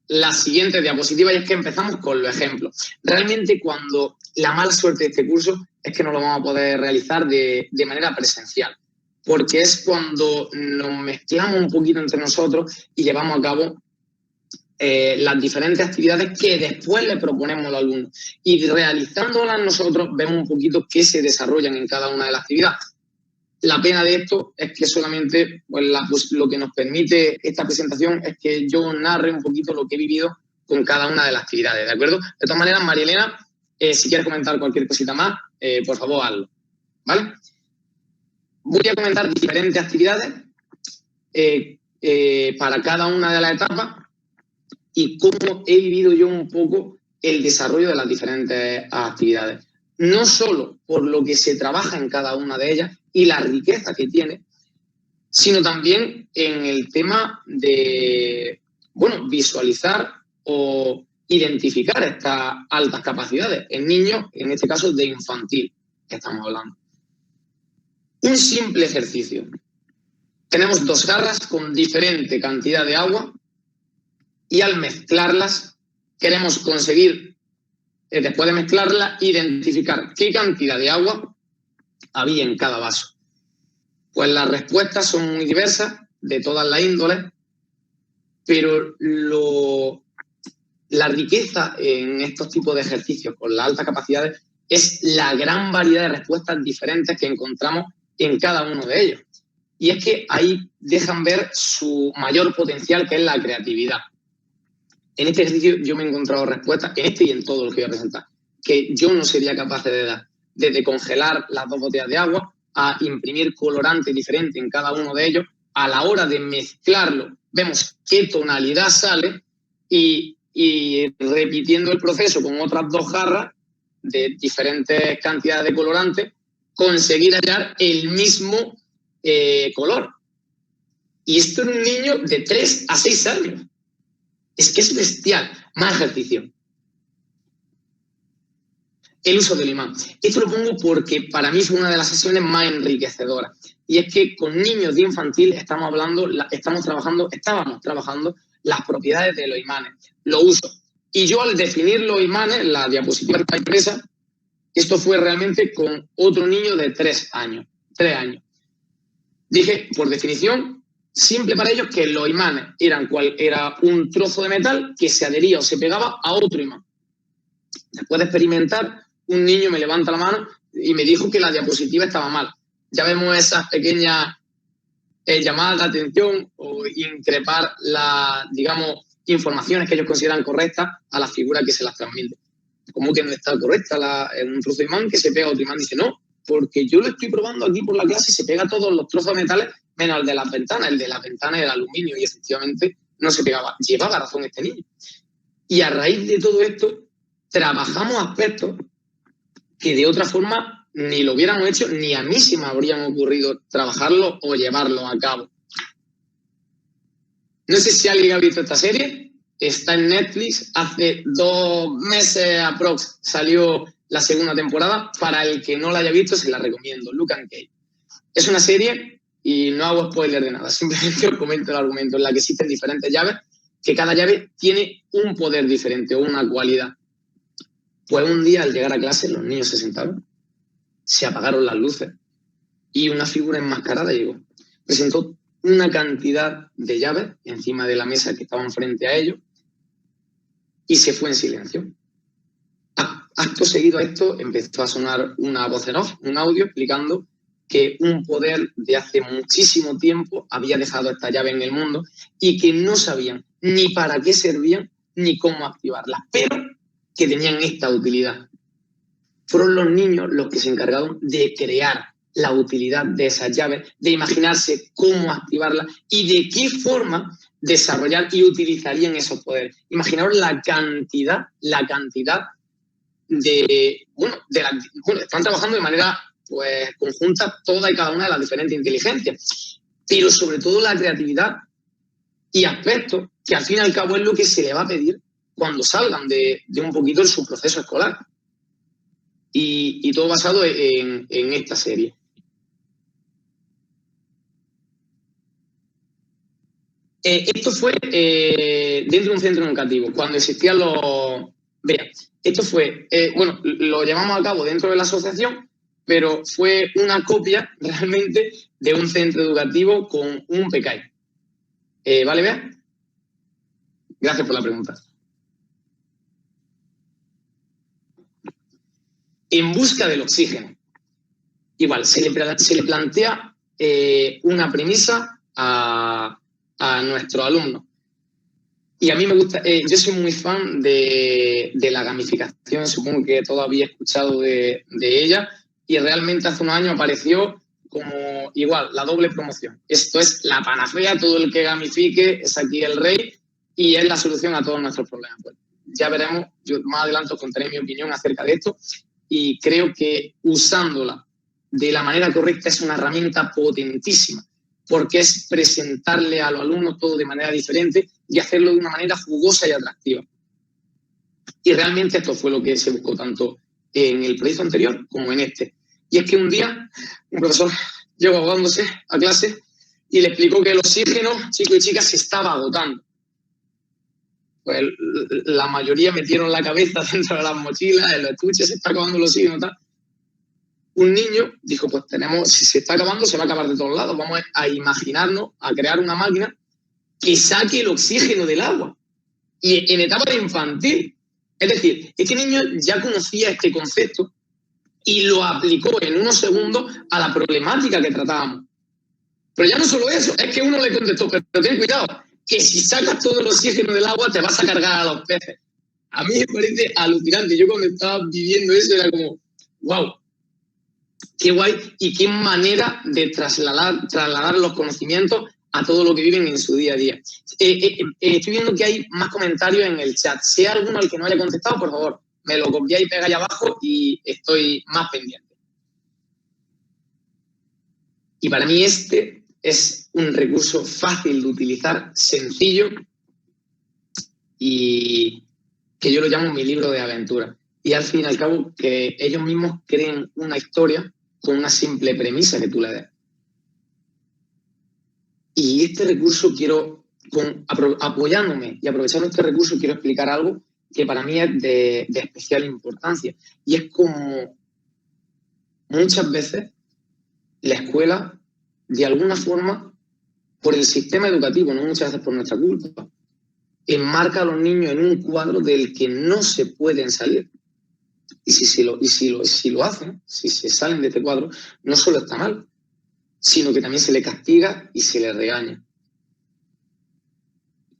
la siguiente diapositiva y es que empezamos con los ejemplos. Realmente cuando la mala suerte de este curso es que no lo vamos a poder realizar de manera presencial, porque es cuando nos mezclamos un poquito entre nosotros y llevamos a cabo las diferentes actividades que después le proponemos al alumno. Y realizándolas nosotros vemos un poquito qué se desarrollan en cada una de las actividades. La pena de esto es que solamente pues lo que nos permite esta presentación es que yo narre un poquito lo que he vivido con cada una de las actividades, ¿de acuerdo? De todas maneras, María Elena, si quieres comentar cualquier cosita más, por favor, hazlo, ¿vale? Voy a comentar diferentes actividades para cada una de las etapas y cómo he vivido yo un poco el desarrollo de las diferentes actividades. No solo por lo que se trabaja en cada una de ellas y la riqueza que tiene, sino también en el tema de, bueno, visualizar o identificar estas altas capacidades en niños, en este caso de infantil, que estamos hablando. Un simple ejercicio. Tenemos 2 jarras con diferente cantidad de agua y al mezclarlas queremos conseguir, después de mezclarlas, identificar qué cantidad de agua había en cada vaso. Pues las respuestas son muy diversas, de todas las índoles, pero la riqueza en estos tipos de ejercicios con las altas capacidades es la gran variedad de respuestas diferentes que encontramos en cada uno de ellos. Y es que ahí dejan ver su mayor potencial, que es la creatividad. En este ejercicio yo me he encontrado respuestas, en este y en todo lo que voy a presentar, que yo no sería capaz de dar. Desde congelar las 2 botellas de agua a imprimir colorante diferente en cada uno de ellos, a la hora de mezclarlo, vemos qué tonalidad sale y repitiendo el proceso con otras 2 jarras de diferentes cantidades de colorante, conseguir hallar el mismo color. Y esto en un niño de 3 a 6 años. Es que es bestial. Más ejercicio. El uso del imán. Esto lo pongo porque para mí fue una de las sesiones más enriquecedoras. Y es que con niños de infantil estábamos trabajando las propiedades de los imanes, los usos. Y yo al definir los imanes, la diapositiva está impresa, esto fue realmente con otro niño de 3 años. Dije, por definición, simple para ellos, que los imanes era un trozo de metal que se adhería o se pegaba a otro imán. Después de experimentar, un niño me levanta la mano y me dijo que la diapositiva estaba mal. Ya vemos esas pequeñas llamadas de atención o increpar las, digamos, informaciones que ellos consideran correctas a la figura que se las transmite. ¿Cómo que no está correcta un trozo de imán que se pega a otro imán? Dice, no, porque yo lo estoy probando aquí por la clase y se pega a todos los trozos de metales menos el de las ventanas. El de las ventanas era aluminio y efectivamente no se pegaba. Llevaba razón este niño. Y a raíz de todo esto, trabajamos aspectos que de otra forma ni lo hubiéramos hecho, ni a mí se me habrían ocurrido trabajarlo o llevarlo a cabo. No sé si alguien ha visto esta serie. Está en Netflix. Hace 2 meses aprox salió la 2ª temporada. Para el que no la haya visto, se la recomiendo. Luke and Kate. Es una serie, y no hago spoiler de nada, simplemente os comento el argumento, en la que existen diferentes llaves, que cada llave tiene un poder diferente o una cualidad. Pues un día, al llegar a clase, los niños se sentaron, se apagaron las luces y una figura enmascarada llegó. Presentó una cantidad de llaves encima de la mesa que estaban frente a ellos y se fue en silencio. Acto seguido a esto empezó a sonar una voz en off, un audio explicando que un poder de hace muchísimo tiempo había dejado esta llave en el mundo y que no sabían ni para qué servían ni cómo activarlas, pero que tenían esta utilidad. Fueron los niños los que se encargaron de crear la utilidad de esas llaves, de imaginarse cómo activarlas y de qué forma desarrollar y utilizarían esos poderes. Imaginaros la cantidad de... están trabajando de manera pues conjunta toda y cada una de las diferentes inteligencias, pero sobre todo la creatividad y aspectos que al fin y al cabo es lo que se le va a pedir cuando salgan de un poquito en su proceso escolar. Y todo basado en esta serie. Esto fue dentro de un centro educativo, cuando existían los... Vean, esto fue, lo llevamos a cabo dentro de la asociación, pero fue una copia realmente de un centro educativo con un PECAI. ¿Vale, Bea? Gracias por la pregunta. En busca del oxígeno. Igual, se le plantea una premisa a nuestros alumnos. Y a mí me gusta, yo soy muy fan de la gamificación, supongo que todos habéis escuchado de ella, y realmente hace unos años apareció como igual, la doble promoción. Esto es la panacea, todo el que gamifique es aquí el rey y es la solución a todos nuestros problemas. Pues ya veremos, yo más adelante os contaré mi opinión acerca de esto y creo que usándola de la manera correcta es una herramienta potentísima, porque es presentarle a los alumnos todo de manera diferente y hacerlo de una manera jugosa y atractiva. Y realmente esto fue lo que se buscó tanto en el proyecto anterior como en este. Y es que un día un profesor llegó ahogándose a clase y le explicó que el oxígeno, chicos y chicas, se estaba agotando. Pues la mayoría metieron la cabeza dentro de las mochilas, en los estuches, se está acabando el oxígeno, tal. Un niño dijo, pues si se está acabando, se va a acabar de todos lados. Vamos a imaginarnos, a crear una máquina que saque el oxígeno del agua. Y en etapa de infantil. Es decir, este niño ya conocía este concepto y lo aplicó en unos segundos a la problemática que tratábamos. Pero ya no solo eso, es que uno le contestó, pero ten cuidado, que si sacas todo el oxígeno del agua te vas a cargar a los peces. A mí me parece alucinante. Yo cuando estaba viviendo eso era como, wow, qué guay y qué manera de trasladar los conocimientos a todo lo que viven en su día a día. Estoy viendo que hay más comentarios en el chat. Si hay alguno al que no haya contestado, por favor, me lo copiáis y pegáis abajo y estoy más pendiente. Y para mí este es un recurso fácil de utilizar, sencillo y que yo lo llamo mi libro de aventura. Y al fin y al cabo que ellos mismos creen una historia con una simple premisa que tú le des. Y este recurso apoyándome y aprovechando este recurso, quiero explicar algo que para mí es de especial importancia. Y es como muchas veces la escuela, de alguna forma, por el sistema educativo, no muchas veces por nuestra culpa, enmarca a los niños en un cuadro del que no se pueden salir. Y si lo hacen, si se salen de este cuadro, no solo está mal, sino que también se le castiga y se le regaña.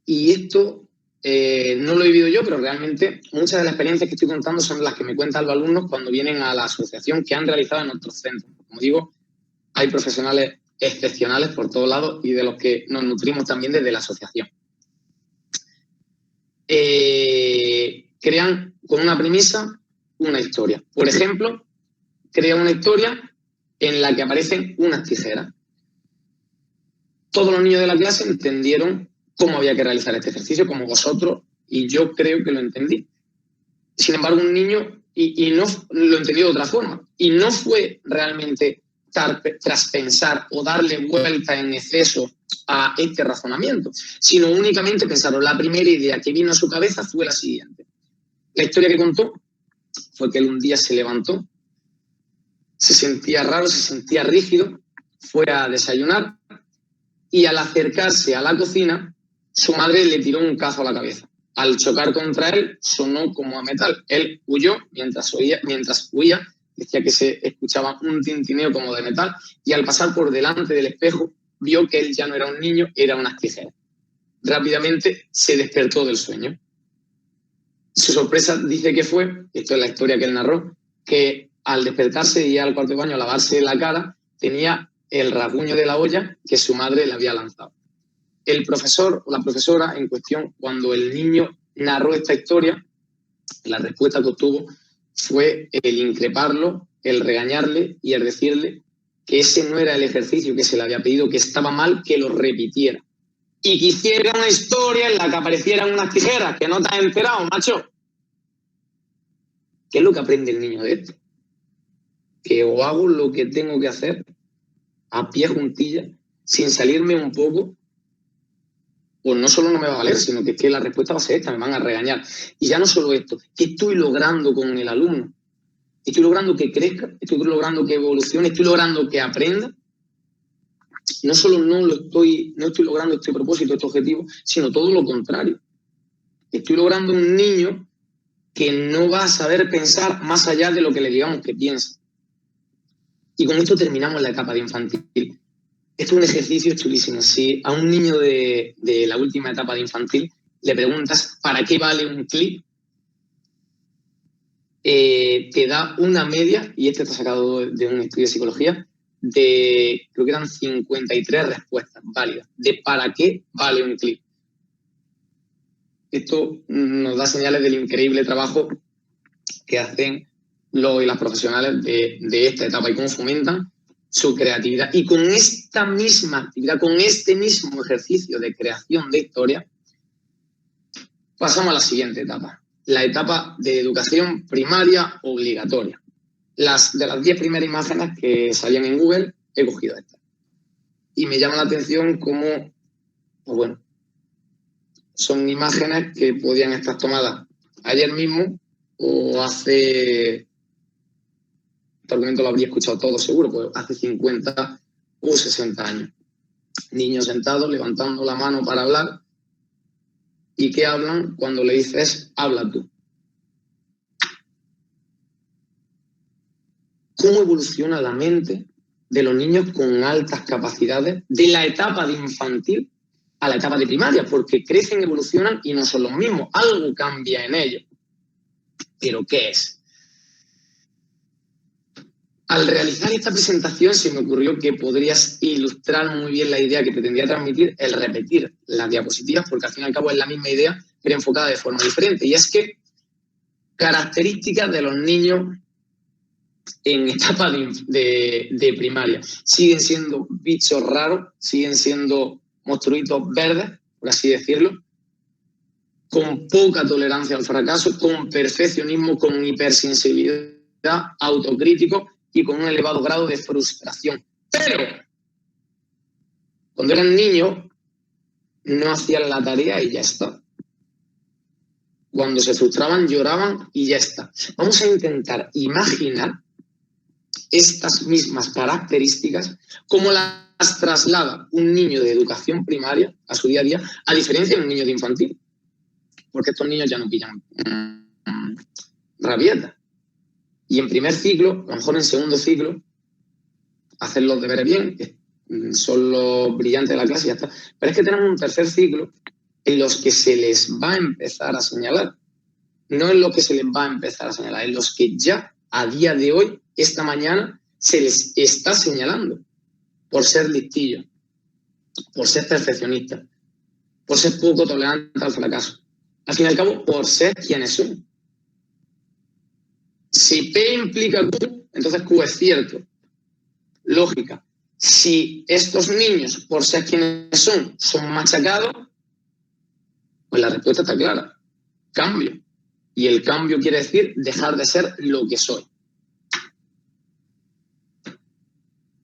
Y esto no lo he vivido yo, pero realmente muchas de las experiencias que estoy contando son las que me cuentan los alumnos cuando vienen a la asociación que han realizado en nuestros centros. Como digo, hay profesionales excepcionales por todos lados y de los que nos nutrimos también desde la asociación. Crean con una premisa una historia. Por ejemplo, crea una historia en la que aparecen unas tijeras. Todos los niños de la clase entendieron cómo había que realizar este ejercicio, como vosotros, y yo creo que lo entendí. Sin embargo, un niño, y no lo entendió de otra forma, y no fue realmente tras pensar o darle vuelta en exceso a este razonamiento, sino únicamente pensaron, la primera idea que vino a su cabeza fue la siguiente. La historia que contó fue que él un día se levantó, se sentía raro, se sentía rígido, fue a desayunar y al acercarse a la cocina, su madre le tiró un cazo a la cabeza. Al chocar contra él, sonó como a metal. Él huyó mientras huía, decía que se escuchaba un tintineo como de metal y al pasar por delante del espejo vio que él ya no era un niño, era unas tijeras. Rápidamente se despertó del sueño. Su sorpresa dice que fue, esto es la historia que él narró, que al despertarse y ir al cuarto de baño a lavarse la cara, tenía el rasguño de la olla que su madre le había lanzado. El profesor o la profesora en cuestión, cuando el niño narró esta historia, la respuesta que obtuvo fue el increparlo, el regañarle y el decirle que ese no era el ejercicio que se le había pedido, que estaba mal que lo repitiera. Y que hiciera una historia en la que aparecieran unas tijeras, que no te has enterado, macho. ¿Qué es lo que aprende el niño de esto? Que o hago lo que tengo que hacer a pie juntilla, sin salirme un poco, pues no solo no me va a valer, sino que es que la respuesta va a ser esta, me van a regañar. Y ya no solo esto, ¿qué estoy logrando con el alumno? ¿Estoy logrando que crezca? ¿Estoy logrando que evolucione? ¿Estoy logrando que aprenda? No solo no estoy logrando este propósito, este objetivo, sino todo lo contrario. Estoy logrando un niño que no va a saber pensar más allá de lo que le digamos que piensa. Y con esto terminamos la etapa de infantil. Esto es un ejercicio chulísimo. Si a un niño de la última etapa de infantil le preguntas ¿para qué vale un clip? Te da una media, y este está sacado de un estudio de psicología, creo que eran 53 respuestas válidas de ¿para qué vale un clip? Esto nos da señales del increíble trabajo que hacen los y las profesionales de esta etapa y cómo fomentan su creatividad. Y con esta misma actividad, con este mismo ejercicio de creación de historia, pasamos a la siguiente etapa, la etapa de educación primaria obligatoria. De las 10 primeras imágenes que salían en Google, he cogido esta. Y me llama la atención cómo, pues bueno, son imágenes que podían estar tomadas ayer mismo o hace, este argumento lo habría escuchado todo seguro, pues hace 50 o 60 años. Niños sentados, levantando la mano para hablar. ¿Y qué hablan cuando le dices, habla tú? ¿Cómo evoluciona la mente de los niños con altas capacidades de la etapa de infantil a la etapa de primaria? Porque crecen, evolucionan y no son los mismos. Algo cambia en ellos. ¿Pero qué es? Al realizar esta presentación se me ocurrió que podrías ilustrar muy bien la idea que pretendía transmitir el repetir las diapositivas, porque al fin y al cabo es la misma idea, pero enfocada de forma diferente. Y es que características de los niños en etapa de primaria siguen siendo bichos raros, siguen siendo monstruitos verdes, por así decirlo, con poca tolerancia al fracaso, con perfeccionismo, con hipersensibilidad, autocrítico y con un elevado grado de frustración. Pero cuando eran niños no hacían la tarea y ya está. Cuando se frustraban lloraban y ya está. Vamos a intentar imaginar estas mismas características como las traslada un niño de educación primaria a su día a día, a diferencia de un niño de infantil. Porque estos niños ya no pillan rabietas. Y en primer ciclo, a lo mejor en segundo ciclo, hacen los deberes bien, son los brillantes de la clase y ya está. Pero es que tenemos un tercer ciclo en los que se les va a empezar a señalar. No en los que se les va a empezar a señalar, en los que ya a día de hoy, esta mañana, se les está señalando por ser listillos, por ser perfeccionistas, por ser poco tolerantes al fracaso. Al fin y al cabo, por ser quienes son. Si P implica Q, entonces Q es cierto. Lógica. Si estos niños, por ser quienes son machacados, pues la respuesta está clara. Cambio. Y el cambio quiere decir dejar de ser lo que soy.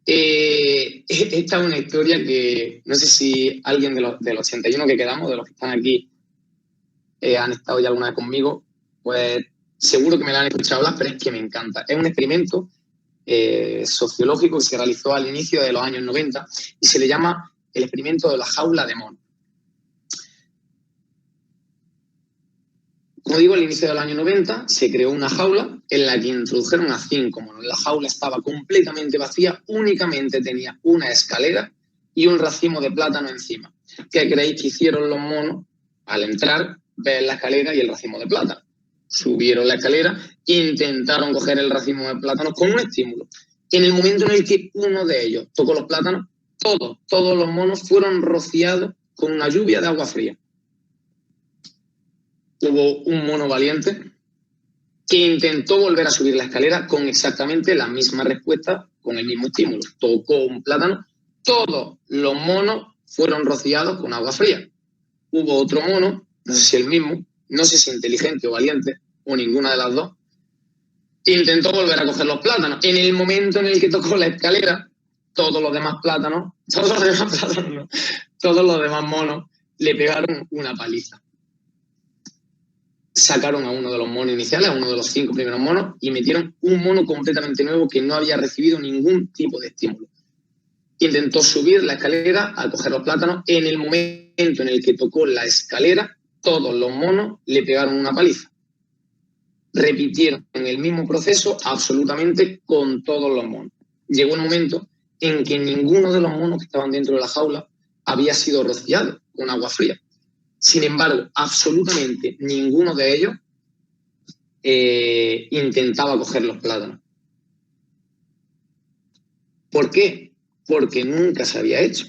Esta es una historia que no sé si alguien del 81 que quedamos, de los que están aquí, han estado ya alguna vez conmigo, pues seguro que me la han escuchado hablar, pero es que me encanta. Es un experimento sociológico que se realizó al inicio de los años 90 y se le llama el experimento de la jaula de monos. Como digo, al inicio del año 90 se creó una jaula en la que introdujeron a 5 monos. La jaula estaba completamente vacía, únicamente tenía una escalera y un racimo de plátano encima. ¿Qué creéis que hicieron los monos al entrar, ver la escalera y el racimo de plátano? Subieron la escalera e intentaron coger el racimo de plátanos con un estímulo. En el momento en el que uno de ellos tocó los plátanos, todos los monos fueron rociados con una lluvia de agua fría. Hubo un mono valiente que intentó volver a subir la escalera con exactamente la misma respuesta, con el mismo estímulo. Tocó un plátano, todos los monos fueron rociados con agua fría. Hubo otro mono, no sé si el mismo, no sé si inteligente o valiente, o ninguna de las dos, que intentó volver a coger los plátanos. En el momento en el que tocó la escalera, todos los demás monos le pegaron una paliza. Sacaron a uno de los monos iniciales, a uno de los 5 primeros monos, y metieron un mono completamente nuevo que no había recibido ningún tipo de estímulo. Intentó subir la escalera a coger los plátanos. En el momento en el que tocó la escalera, todos los monos le pegaron una paliza. Repitieron el mismo proceso absolutamente con todos los monos. Llegó un momento en que ninguno de los monos que estaban dentro de la jaula había sido rociado con agua fría. Sin embargo, absolutamente ninguno de ellos intentaba coger los plátanos. ¿Por qué? Porque nunca se había hecho.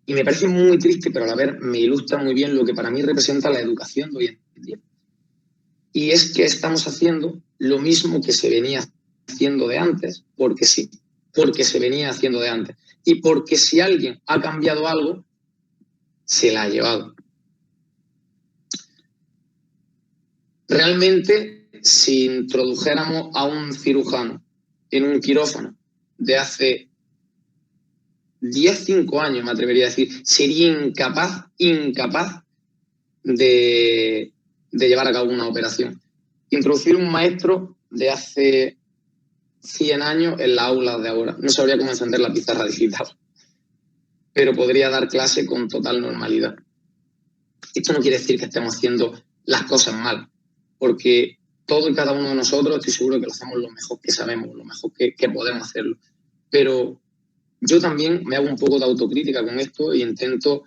Y me parece muy triste, pero a la vez me ilustra muy bien lo que para mí representa la educación de hoy en día. Y es que estamos haciendo lo mismo que se venía haciendo de antes, porque sí, porque se venía haciendo de antes. Y porque si alguien ha cambiado algo, se la ha llevado. Realmente, si introdujéramos a un cirujano en un quirófano de hace 5 años, me atrevería a decir, sería incapaz de llevar a cabo una operación. Introducir un maestro de hace 100 años en las aulas de ahora. No sabría cómo encender la pizarra digital, pero podría dar clase con total normalidad. Esto no quiere decir que estemos haciendo las cosas mal, porque todo y cada uno de nosotros estoy seguro que lo hacemos lo mejor que sabemos, lo mejor que podemos hacerlo. Pero yo también me hago un poco de autocrítica con esto e intento,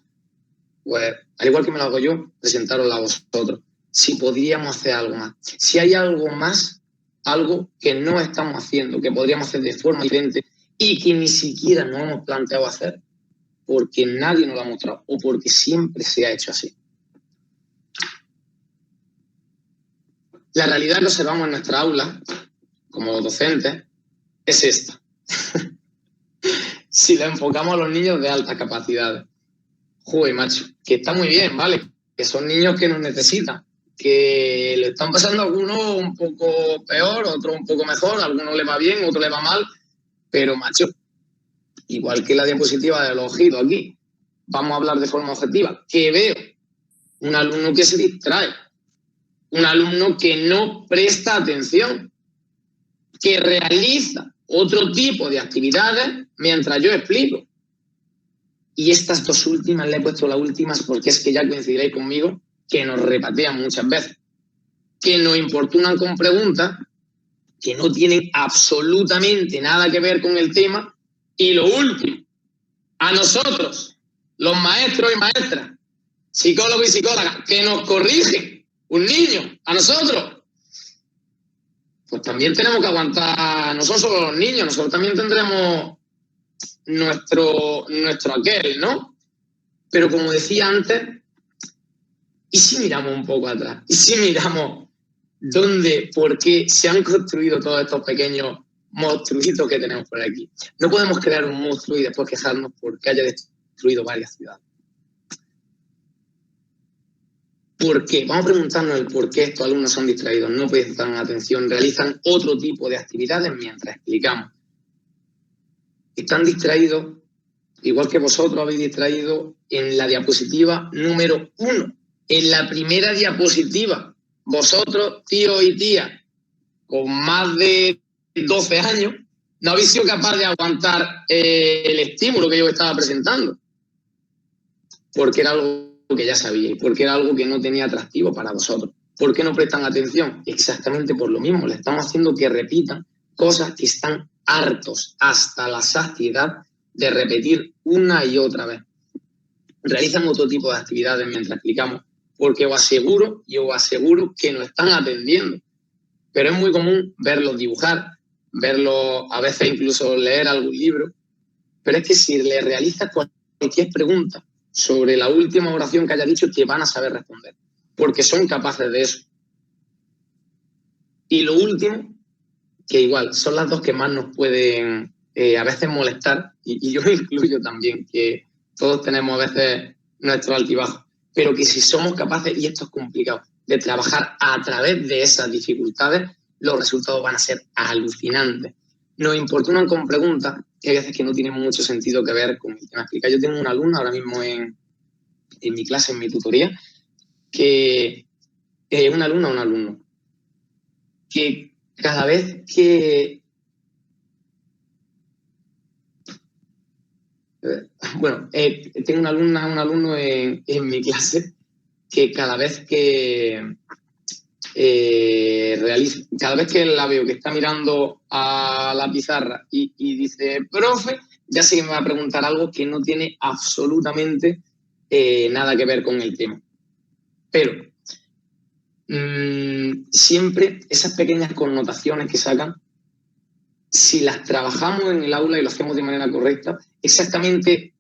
pues, al igual que me lo hago yo, presentarosla a vosotros. Si podríamos hacer algo más. Si hay algo más, algo que no estamos haciendo, que podríamos hacer de forma diferente y que ni siquiera nos hemos planteado hacer, porque nadie nos lo ha mostrado o porque siempre se ha hecho así. La realidad que observamos en nuestra aula, como docentes, es esta. Si la enfocamos a los niños de altas capacidades. Joder, macho, que está muy bien, ¿vale? Que son niños que nos necesitan, que le están pasando a algunos un poco peor, otros un poco mejor, a algunos le va bien, a otros le va mal, pero, macho, igual que la diapositiva de los ojitos aquí, vamos a hablar de forma objetiva, que veo un alumno que se distrae, un alumno que no presta atención, que realiza otro tipo de actividades mientras yo explico. Y estas dos últimas, le he puesto las últimas porque es que ya coincidiréis conmigo que nos repatean muchas veces, que nos importunan con preguntas que no tienen absolutamente nada que ver con el tema. Y lo último, a nosotros, los maestros y maestras, psicólogos y psicólogas, que nos corrigen un niño, a nosotros, pues también tenemos que aguantar, no son solo los niños, nosotros también tendremos nuestro aquel, ¿no? Pero como decía antes, ¿y si miramos un poco atrás? ¿Y si miramos por qué se han construido todos estos pequeños monstruitos que tenemos por aquí? No podemos crear un monstruo y después quejarnos porque haya destruido varias ciudades. ¿Por qué? Vamos a preguntarnos el por qué estos alumnos son distraídos, no prestan atención, realizan otro tipo de actividades mientras explicamos. Están distraídos, igual que vosotros habéis distraído, en la diapositiva número 1. En la primera diapositiva, vosotros, tíos y tías, con más de 12 años, no habéis sido capaces de aguantar el estímulo que yo estaba presentando. Porque era algo que ya sabíais, porque era algo que no tenía atractivo para vosotros. ¿Por qué no prestan atención? Exactamente por lo mismo. Le estamos haciendo que repitan cosas que están hartos hasta la saciedad de repetir una y otra vez. Realizan otro tipo de actividades mientras explicamos, porque os aseguro que nos están atendiendo. Pero es muy común verlos dibujar, verlos a veces incluso leer algún libro, pero es que si le realizas cualquier pregunta sobre la última oración que haya dicho, te van a saber responder, porque son capaces de eso. Y lo último, que igual son las dos que más nos pueden a veces molestar, y yo me incluyo también, que todos tenemos a veces nuestros altibajos, pero que si somos capaces, y esto es complicado, de trabajar a través de esas dificultades, los resultados van a ser alucinantes. Nos importunan con preguntas que hay veces que no tienen mucho sentido que ver con el tema explicar. Yo tengo una alumna ahora mismo en mi clase, en mi tutoría, que una alumna o un alumno, que cada vez que... tengo una alumna, un alumno en mi clase que cada vez que cada vez que la veo que está mirando a la pizarra y dice, profe, ya sé que me va a preguntar algo que no tiene absolutamente nada que ver con el tema. Pero siempre esas pequeñas connotaciones que sacan, si las trabajamos en el aula y lo hacemos de manera correcta, exactamente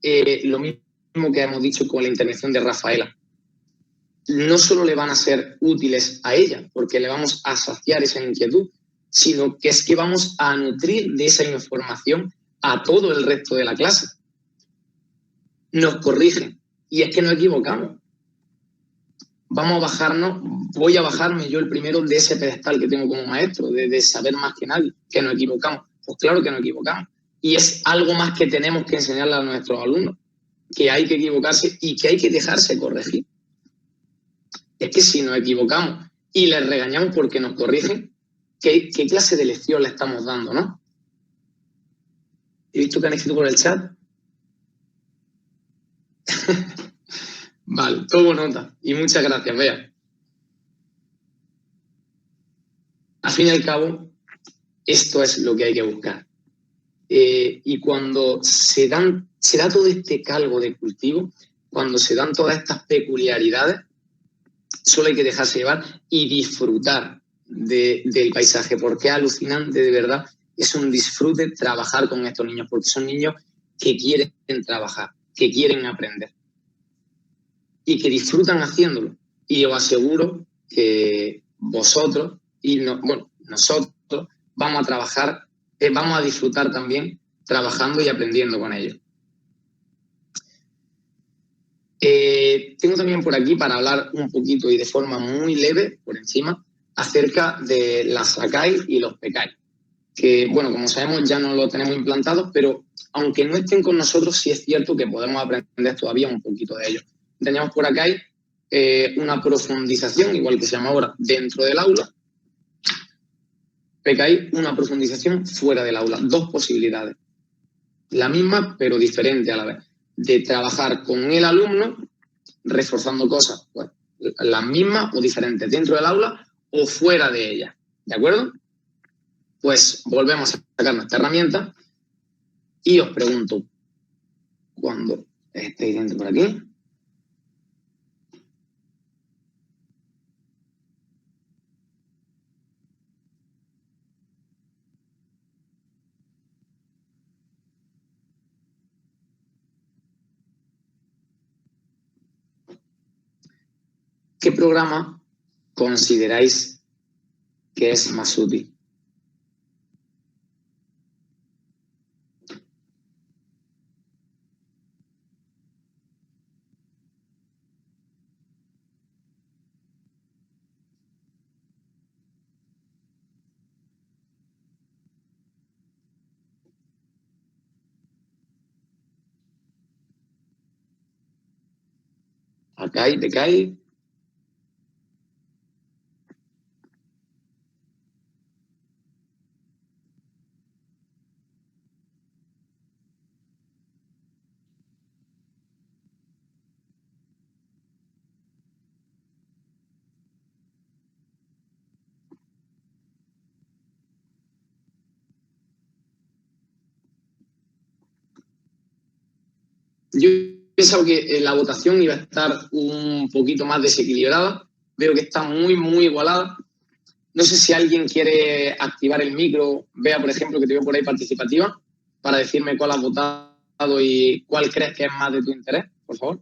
lo mismo que hemos dicho con la intervención de Rafaela. No solo le van a ser útiles a ella, porque le vamos a saciar esa inquietud, sino que es que vamos a nutrir de esa información a todo el resto de la clase. Nos corrigen, y es que nos equivocamos. Vamos a bajarnos, voy a bajarme yo el primero de ese pedestal que tengo como maestro, de saber más que nadie, que nos equivocamos. Pues claro que nos equivocamos. Y es algo más que tenemos que enseñarle a nuestros alumnos, que hay que equivocarse y que hay que dejarse corregir. Es que si nos equivocamos y les regañamos porque nos corrigen, ¿qué clase de lección le estamos dando, no? He visto que han escrito por el chat. Vale, tomo nota. Y muchas gracias, Bea. Al fin y al cabo, esto es lo que hay que buscar. Y cuando se da todo este caldo de cultivo, cuando se dan todas estas peculiaridades, solo hay que dejarse llevar y disfrutar del paisaje, porque es alucinante, de verdad. Es un disfrute trabajar con estos niños, porque son niños que quieren trabajar, que quieren aprender y que disfrutan haciéndolo. Y os aseguro que vosotros y nosotros vamos a trabajar, vamos a disfrutar también trabajando y aprendiendo con ellos. Tengo también por aquí para hablar un poquito y de forma muy leve, por encima, acerca de las Sakai y los Pekai, que, bueno, como sabemos ya no lo tenemos implantados, pero aunque no estén con nosotros, sí es cierto que podemos aprender todavía un poquito de ellos. Teníamos por acá una profundización, igual que se llama ahora, dentro del aula. Pekai, una profundización fuera del aula. Dos posibilidades. La misma, pero diferente a la vez. De trabajar con el alumno, reforzando cosas, pues, las mismas o diferentes dentro del aula o fuera de ella. ¿De acuerdo? Pues volvemos a sacar nuestra herramienta y os pregunto, cuando estéis dentro por aquí, ¿qué programa consideráis que es más útil? Acá hay, Pekai. Yo pensaba que la votación iba a estar un poquito más desequilibrada. Veo que está muy, muy igualada. No sé si alguien quiere activar el micro. Vea, por ejemplo, que te veo por ahí participativa, para decirme cuál has votado y cuál crees que es más de tu interés, por favor.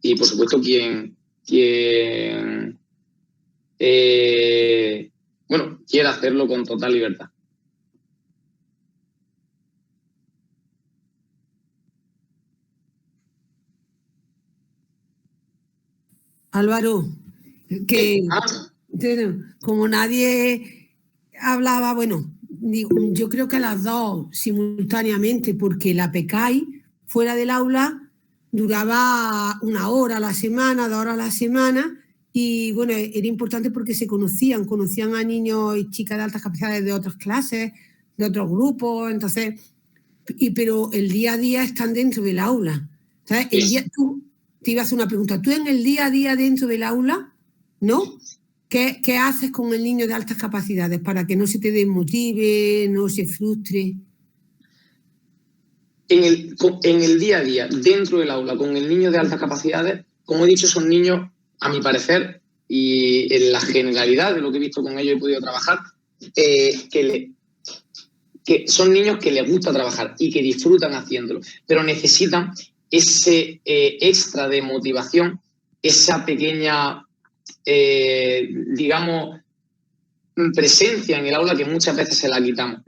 Y, por supuesto, quien quiera hacerlo con total libertad. Álvaro, que como nadie hablaba, bueno, yo creo que las dos simultáneamente, porque la Pekai fuera del aula duraba 1 hora a la semana, 2 horas a la semana, y bueno, era importante porque se conocían a niños y chicas de altas capacidades de otras clases, de otros grupos, entonces, pero el día a día están dentro del aula. ¿Sabes? Te iba a hacer una pregunta. ¿Tú en el día a día dentro del aula, no? ¿qué haces con el niño de altas capacidades para que no se te desmotive, no se frustre? En el día a día, dentro del aula, con el niño de altas capacidades, como he dicho, son niños, a mi parecer, y en la generalidad de lo que he visto con ellos y he podido trabajar, que son niños que les gusta trabajar y que disfrutan haciéndolo, pero necesitan ese extra de motivación, esa pequeña, digamos, presencia en el aula que muchas veces se la quitamos.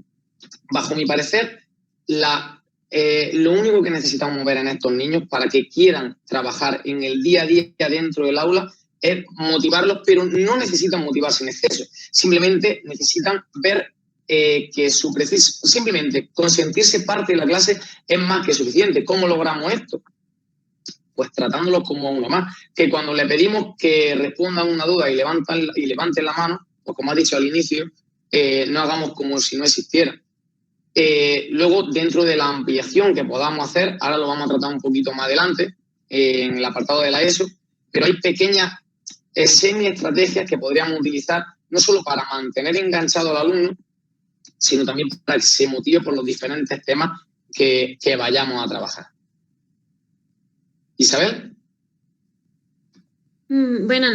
Bajo mi parecer, lo único que necesitamos mover en estos niños para que quieran trabajar en el día a día dentro del aula es motivarlos, pero no necesitan motivarse en exceso. Simplemente necesitan ver que simplemente con sentirse parte de la clase es más que suficiente. ¿Cómo logramos esto? Pues tratándolos como uno más. Que cuando le pedimos que respondan una duda y levanten la mano, pues como has dicho al inicio, no hagamos como si no existiera. Luego, dentro de la ampliación que podamos hacer, ahora lo vamos a tratar un poquito más adelante, en el apartado de la ESO, pero hay pequeñas semi-estrategias que podríamos utilizar no solo para mantener enganchado al alumno, sino también para que se motive por los diferentes temas que vayamos a trabajar. ¿Isabel? Bueno,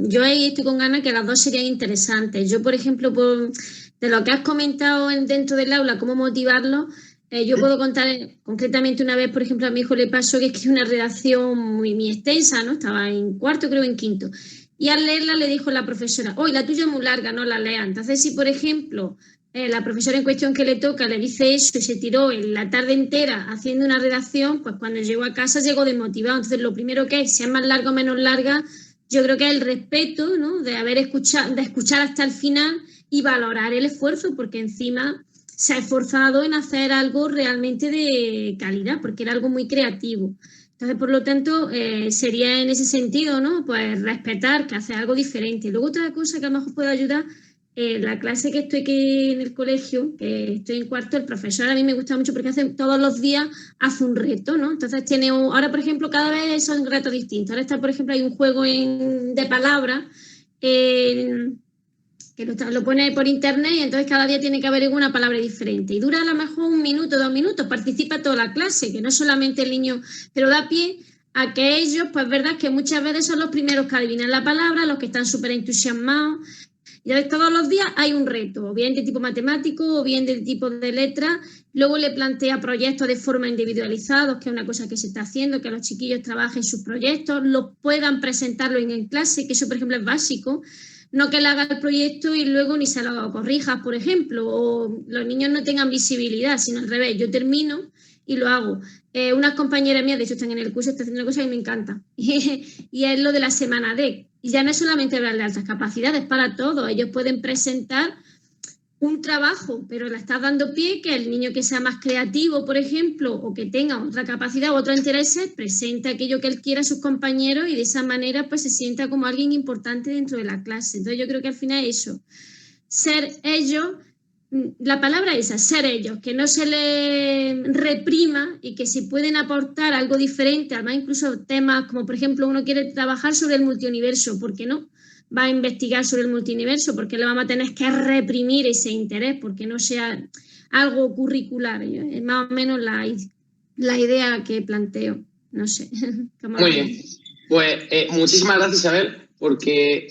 yo ahí estoy con ganas que las dos serían interesantes. Yo, por ejemplo, de lo que has comentado dentro del aula, cómo motivarlo, yo puedo contar concretamente una vez, por ejemplo, a mi hijo le pasó que escribió una redacción muy extensa, ¿no? Estaba en cuarto, creo en quinto. Y al leerla le dijo la profesora, ¡oye, la tuya es muy larga, no la leas! Entonces, si, por ejemplo, la profesora en cuestión que le toca le dice eso y se tiró en la tarde entera haciendo una redacción, pues cuando llegó a casa llegó desmotivado. Entonces, lo primero que es, sea más larga o menos larga, yo creo que es el respeto, ¿no? De escuchar hasta el final y valorar el esfuerzo, porque encima se ha esforzado en hacer algo realmente de calidad, porque era algo muy creativo. Entonces, por lo tanto, sería en ese sentido, ¿no? Pues respetar que hace algo diferente. Luego, otra cosa que a lo mejor puede ayudar, la clase que estoy aquí en el colegio, que estoy en cuarto, el profesor a mí me gusta mucho porque todos los días hace un reto, ¿no? Entonces ahora, por ejemplo, cada vez son retos distintos. Ahora está, por ejemplo, hay un juego de palabras que lo pone por internet y entonces cada día tiene que haber una palabra diferente. Y dura a lo mejor 1 minuto, 2 minutos, participa toda la clase, que no solamente el niño, pero da pie a que ellos, pues verdad que muchas veces son los primeros que adivinan la palabra, los que están súper entusiasmados. Y todos los días hay un reto, o bien de tipo matemático, o bien del tipo de letra. Luego le plantea proyectos de forma individualizados, que es una cosa que se está haciendo, que los chiquillos trabajen sus proyectos, puedan presentarlo en clase, que eso, por ejemplo, es básico. No que él haga el proyecto y luego ni se lo corrijas, por ejemplo, o los niños no tengan visibilidad, sino al revés. Yo termino y lo hago. Unas compañeras mías, de hecho, están en el curso, están haciendo una cosa que me encanta. Y es lo de la semana D. Y ya no es solamente hablar de altas capacidades, para todo. Ellos pueden presentar un trabajo, pero le estás dando pie que el niño que sea más creativo, por ejemplo, o que tenga otra capacidad o otro interés, presente aquello que él quiera a sus compañeros y de esa manera pues se sienta como alguien importante dentro de la clase. Entonces yo creo que al final eso, ser ellos, la palabra esa, ser ellos, que no se les reprima y que si pueden aportar algo diferente, además incluso temas como por ejemplo uno quiere trabajar sobre el multiuniverso, ¿por qué no? Va a investigar sobre el multiuniverso, porque le vamos a tener que reprimir ese interés, porque no sea algo curricular. Es más o menos la idea que planteo. No sé. Muy bien. Pues muchísimas gracias, Isabel, porque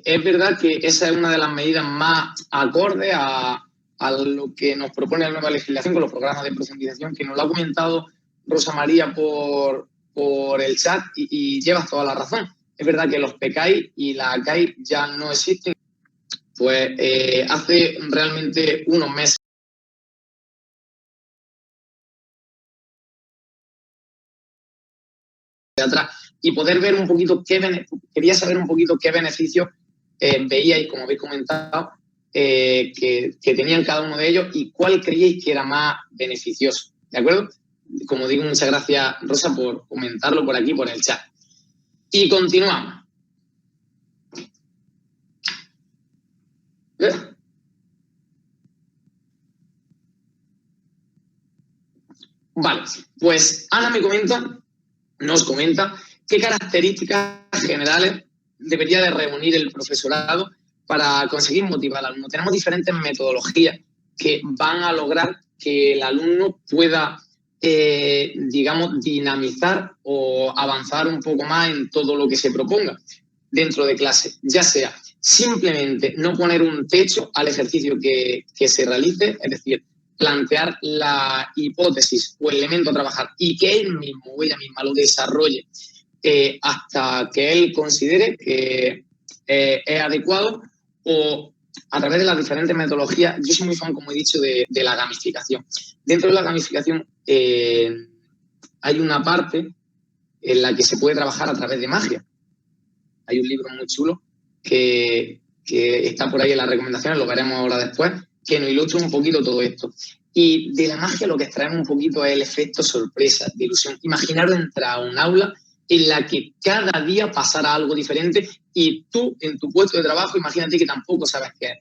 es verdad que esa es una de las medidas más acordes a lo que nos propone la nueva legislación con los programas de profundización, que nos lo ha comentado Rosa María por el chat y llevas toda la razón. Es verdad que los PECAI y la ACAI ya no existen. Pues hace realmente unos meses de atrás y poder ver un poquito quería saber un poquito qué beneficios veíais, como habéis comentado, que tenían cada uno de ellos y cuál creíais que era más beneficioso. ¿De acuerdo? Como digo, muchas gracias, Rosa, por comentarlo por aquí, por el chat. Y continuamos. Vale, pues Ana nos comenta qué características generales debería de reunir el profesorado para conseguir motivar al alumno. Tenemos diferentes metodologías que van a lograr que el alumno pueda, digamos, dinamizar o avanzar un poco más en todo lo que se proponga dentro de clase, ya sea simplemente no poner un techo al ejercicio que se realice, es decir, plantear la hipótesis o el elemento a trabajar y que él mismo o ella misma lo desarrolle hasta que él considere que es adecuado, o a través de las diferentes metodologías. Yo soy muy fan, como he dicho, de la gamificación. Dentro de la gamificación hay una parte en la que se puede trabajar a través de magia. Hay un libro muy chulo que está por ahí en las recomendaciones, lo veremos ahora después, que nos ilustra un poquito todo esto. Y de la magia lo que extraemos un poquito es el efecto sorpresa, de ilusión. Imaginaros entrar a un aula en la que cada día pasara algo diferente y tú, en tu puesto de trabajo, imagínate que tampoco sabes qué es.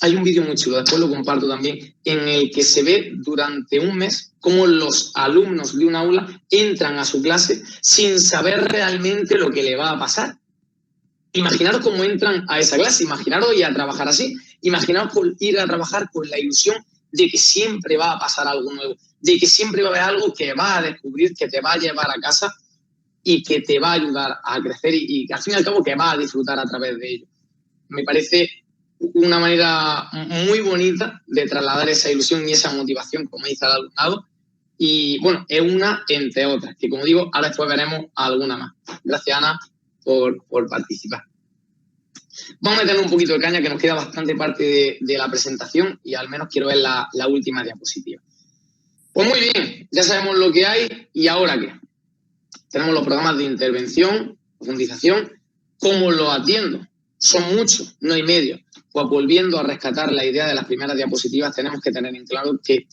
Hay un vídeo muy chulo, después lo comparto también, en el que se ve durante un mes cómo los alumnos de un aula entran a su clase sin saber realmente lo que le va a pasar. Imaginaros cómo entran a esa clase, imaginaros ir a trabajar así, imaginaros ir a trabajar con la ilusión de que siempre va a pasar algo nuevo, de que siempre va a haber algo que vas a descubrir, que te va a llevar a casa y que te va a ayudar a crecer y al fin y al cabo que vas a disfrutar a través de ello. Me parece una manera muy bonita de trasladar esa ilusión y esa motivación, como dice el alumnado. Y bueno, es una entre otras, que como digo, ahora después veremos alguna más. Gracias, Ana, por participar. Vamos a meterle un poquito de caña, que nos queda bastante parte de la presentación y al menos quiero ver la última diapositiva. Pues muy bien, ya sabemos lo que hay y ahora qué. Tenemos los programas de intervención, profundización. ¿Cómo los atiendo? Son muchos, no hay medio. Pues volviendo a rescatar la idea de las primeras diapositivas, tenemos que tener claro que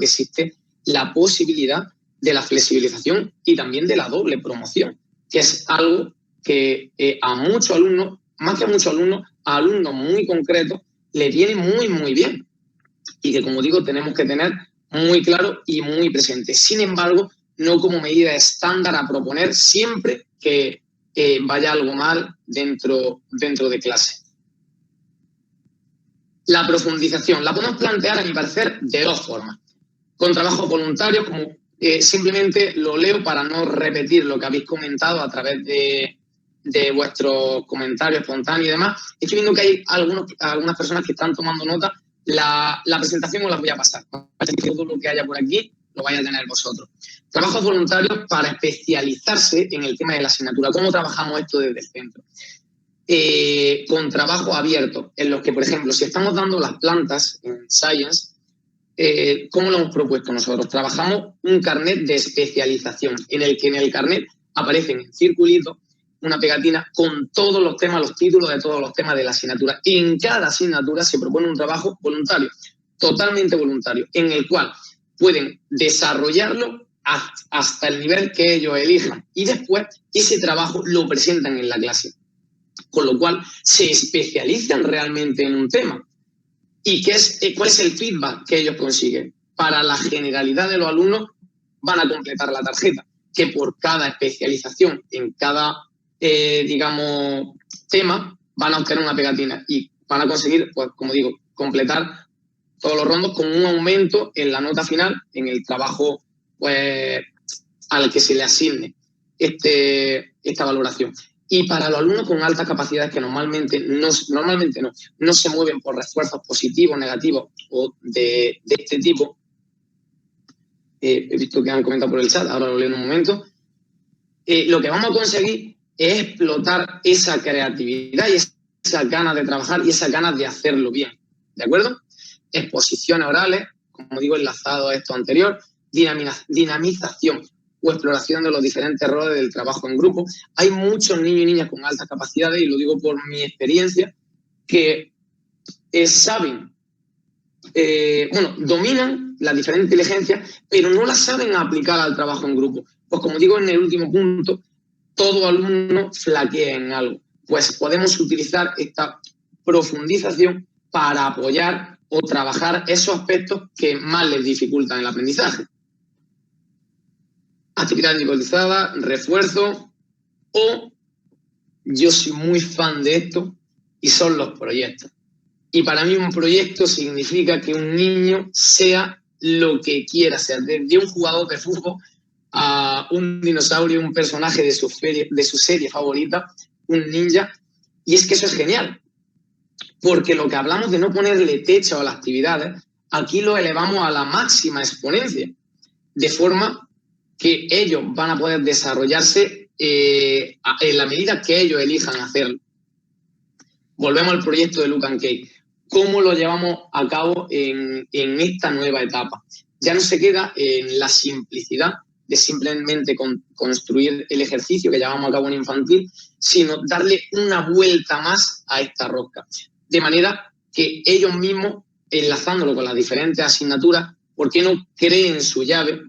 existe la posibilidad de la flexibilización y también de la doble promoción, que es algo que a muchos alumnos, más que a muchos alumnos, a alumnos muy concretos, le viene muy, muy bien. Y que, como digo, tenemos que tener muy claro y muy presente. Sin embargo, no como medida estándar a proponer siempre que vaya algo mal dentro de clase. La profundización la podemos plantear, a mi parecer, de dos formas. Con trabajos voluntarios, como simplemente lo leo para no repetir lo que habéis comentado a través de vuestros comentarios espontáneos y demás. Estoy viendo que hay algunas personas que están tomando nota. La presentación os la voy a pasar. Todo lo que haya por aquí lo vais a tener vosotros. Trabajos voluntarios para especializarse en el tema de la asignatura. ¿Cómo trabajamos esto desde el centro? Con trabajo abierto, en los que, por ejemplo, si estamos dando las plantas en Science, ¿cómo lo hemos propuesto nosotros? Trabajamos un carnet de especialización, en el que en el carnet aparecen en circulito una pegatina con todos los temas, los títulos de todos los temas de la asignatura. Y en cada asignatura se propone un trabajo voluntario, totalmente voluntario, en el cual pueden desarrollarlo hasta el nivel que ellos elijan. Y después ese trabajo lo presentan en la clase. Con lo cual se especializan realmente en un tema. ¿Y cuál es el feedback que ellos consiguen? Para la generalidad de los alumnos van a completar la tarjeta, que por cada especialización en cada, digamos, tema van a obtener una pegatina y van a conseguir, pues como digo, completar todos los rondos con un aumento en la nota final, en el trabajo pues, al que se le asigne esta valoración. Y para los alumnos con altas capacidades que normalmente no se mueven por refuerzos positivos, negativos o de este tipo, he visto que han comentado por el chat, ahora lo leo en un momento, lo que vamos a conseguir es explotar esa creatividad y esas ganas de trabajar y esas ganas de hacerlo bien, ¿de acuerdo? Exposiciones orales, como digo, enlazado a esto anterior, dinamización o exploración de los diferentes roles del trabajo en grupo. Hay muchos niños y niñas con altas capacidades, y lo digo por mi experiencia, que saben, dominan las diferentes inteligencias, pero no las saben aplicar al trabajo en grupo. Pues como digo en el último punto, todo alumno flaquea en algo. Pues podemos utilizar esta profundización para apoyar o trabajar esos aspectos que más les dificultan el aprendizaje. Actividad individualizada, refuerzo o yo soy muy fan de esto y son los proyectos. Y para mí un proyecto significa que un niño sea lo que quiera ser, desde un jugador de fútbol a un dinosaurio, un personaje de su serie favorita, un ninja. Y es que eso es genial, porque lo que hablamos de no ponerle techo a las actividades, aquí lo elevamos a la máxima exponencia, de forma que ellos van a poder desarrollarse en la medida que ellos elijan hacerlo. Volvemos al proyecto de Look and Cake. ¿Cómo lo llevamos a cabo en esta nueva etapa? Ya no se queda en la simplicidad de simplemente construir el ejercicio que llevamos a cabo en infantil, sino darle una vuelta más a esta rosca. De manera que ellos mismos, enlazándolo con las diferentes asignaturas, ¿por qué no creen su llave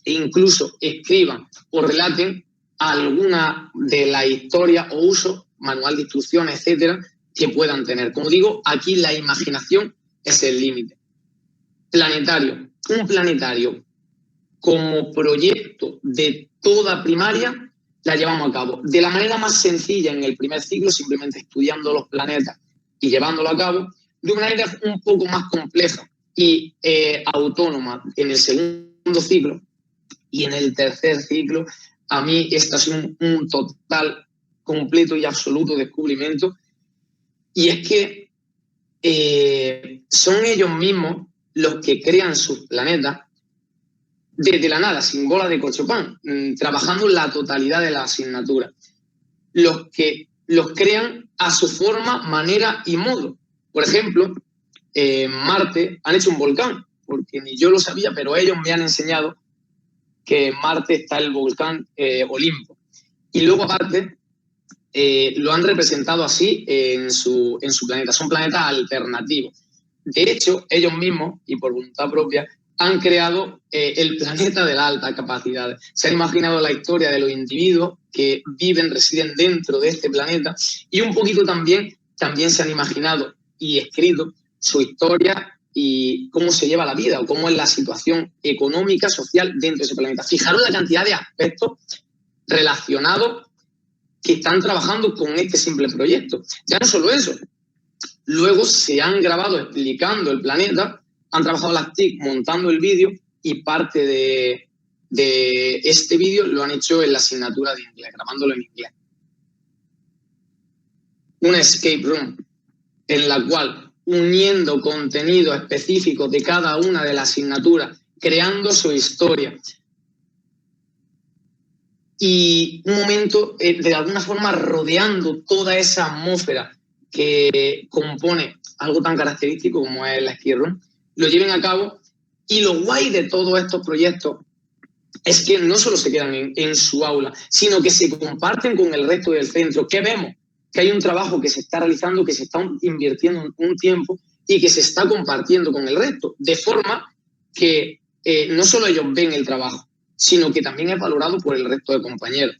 e incluso escriban o relaten alguna de las historias o usos, manual de instrucciones, etcétera, que puedan tener? Como digo, aquí la imaginación es el límite. Planetario. Un planetario como proyecto de toda primaria la llevamos a cabo de la manera más sencilla en el primer ciclo, simplemente estudiando los planetas y llevándolo a cabo, de una manera un poco más compleja y autónoma en el segundo ciclo, y en el tercer ciclo a mí esto ha sido un total, completo y absoluto descubrimiento, y es que son ellos mismos los que crean sus planetas desde la nada, sin bola de corchopán, trabajando la totalidad de la asignatura. Los que los crean a su forma, manera y modo. Por ejemplo, en Marte han hecho un volcán, porque ni yo lo sabía, pero ellos me han enseñado que en Marte está el volcán Olimpo. Y luego, aparte, lo han representado así en su planeta. Son planetas alternativos. De hecho, ellos mismos, y por voluntad propia, han creado el planeta de las altas capacidades. Se han imaginado la historia de los individuos que viven, residen dentro de este planeta, y un poquito también se han imaginado y escrito su historia y cómo se lleva la vida o cómo es la situación económica, social dentro de ese planeta. Fijaros la cantidad de aspectos relacionados que están trabajando con este simple proyecto. Ya no solo eso, luego se han grabado explicando el planeta, han trabajado las TIC montando el vídeo, y parte de este vídeo lo han hecho en la asignatura de inglés, grabándolo en inglés. Una escape room en la cual, uniendo contenido específico de cada una de las asignaturas, creando su historia, y un momento de alguna forma rodeando toda esa atmósfera que compone algo tan característico como es la escape room, lo lleven a cabo. Y lo guay de todos estos proyectos es que no solo se quedan en su aula, sino que se comparten con el resto del centro. ¿Qué vemos? Que hay un trabajo que se está realizando, que se está invirtiendo un tiempo y que se está compartiendo con el resto, de forma que no solo ellos ven el trabajo, sino que también es valorado por el resto de compañeros.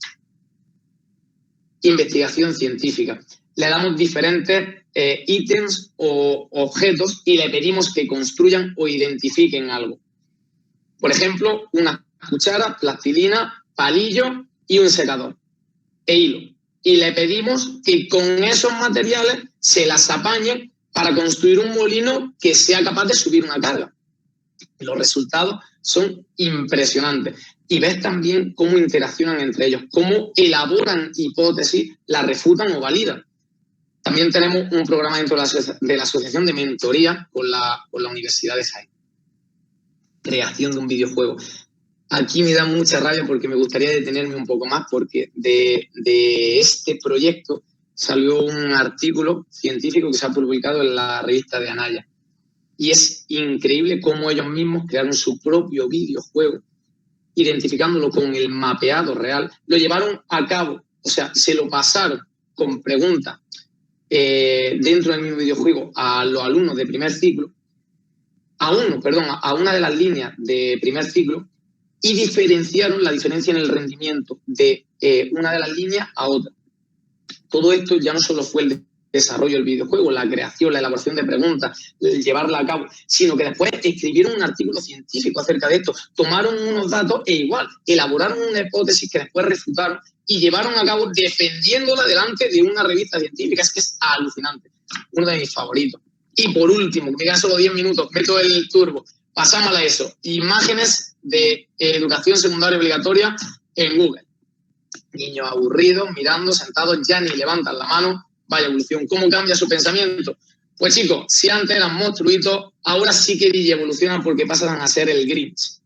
Investigación científica. Le damos diferentes ítems o objetos y le pedimos que construyan o identifiquen algo. Por ejemplo, una cuchara, plastilina, palillo y un secador e hilo. Y le pedimos que con esos materiales se las apañen para construir un molino que sea capaz de subir una carga. Los resultados son impresionantes. Y ves también cómo interaccionan entre ellos, cómo elaboran hipótesis, las refutan o validan. También tenemos un programa dentro de la asociación de mentoría con la Universidad de Jaén. Creación de un videojuego. Aquí me da mucha rabia porque me gustaría detenerme un poco más, porque de este proyecto salió un artículo científico que se ha publicado en la revista de Anaya. Y es increíble cómo ellos mismos crearon su propio videojuego, identificándolo con el mapeado real. Lo llevaron a cabo, o sea, se lo pasaron con preguntas dentro del mismo videojuego a los alumnos de primer ciclo, a una de las líneas de primer ciclo, y diferenciaron la diferencia en el rendimiento de una de las líneas a otra. Todo esto ya no solo fue el desarrollo del videojuego, la creación, la elaboración de preguntas, llevarla a cabo, sino que después escribieron un artículo científico acerca de esto, tomaron unos datos e igual, elaboraron una hipótesis que después refutaron y llevaron a cabo defendiéndola delante de una revista científica. Es que es alucinante, uno de mis favoritos. Y por último, que me quedan solo 10 minutos, meto el turbo, pasamos a eso, imágenes de educación secundaria obligatoria en Google. Niños aburridos, mirando, sentados, ya ni levantan la mano. Vaya evolución. ¿Cómo cambia su pensamiento? Pues chicos, si antes eran monstruitos, ahora sí que evolucionan porque pasan a ser el Grinch.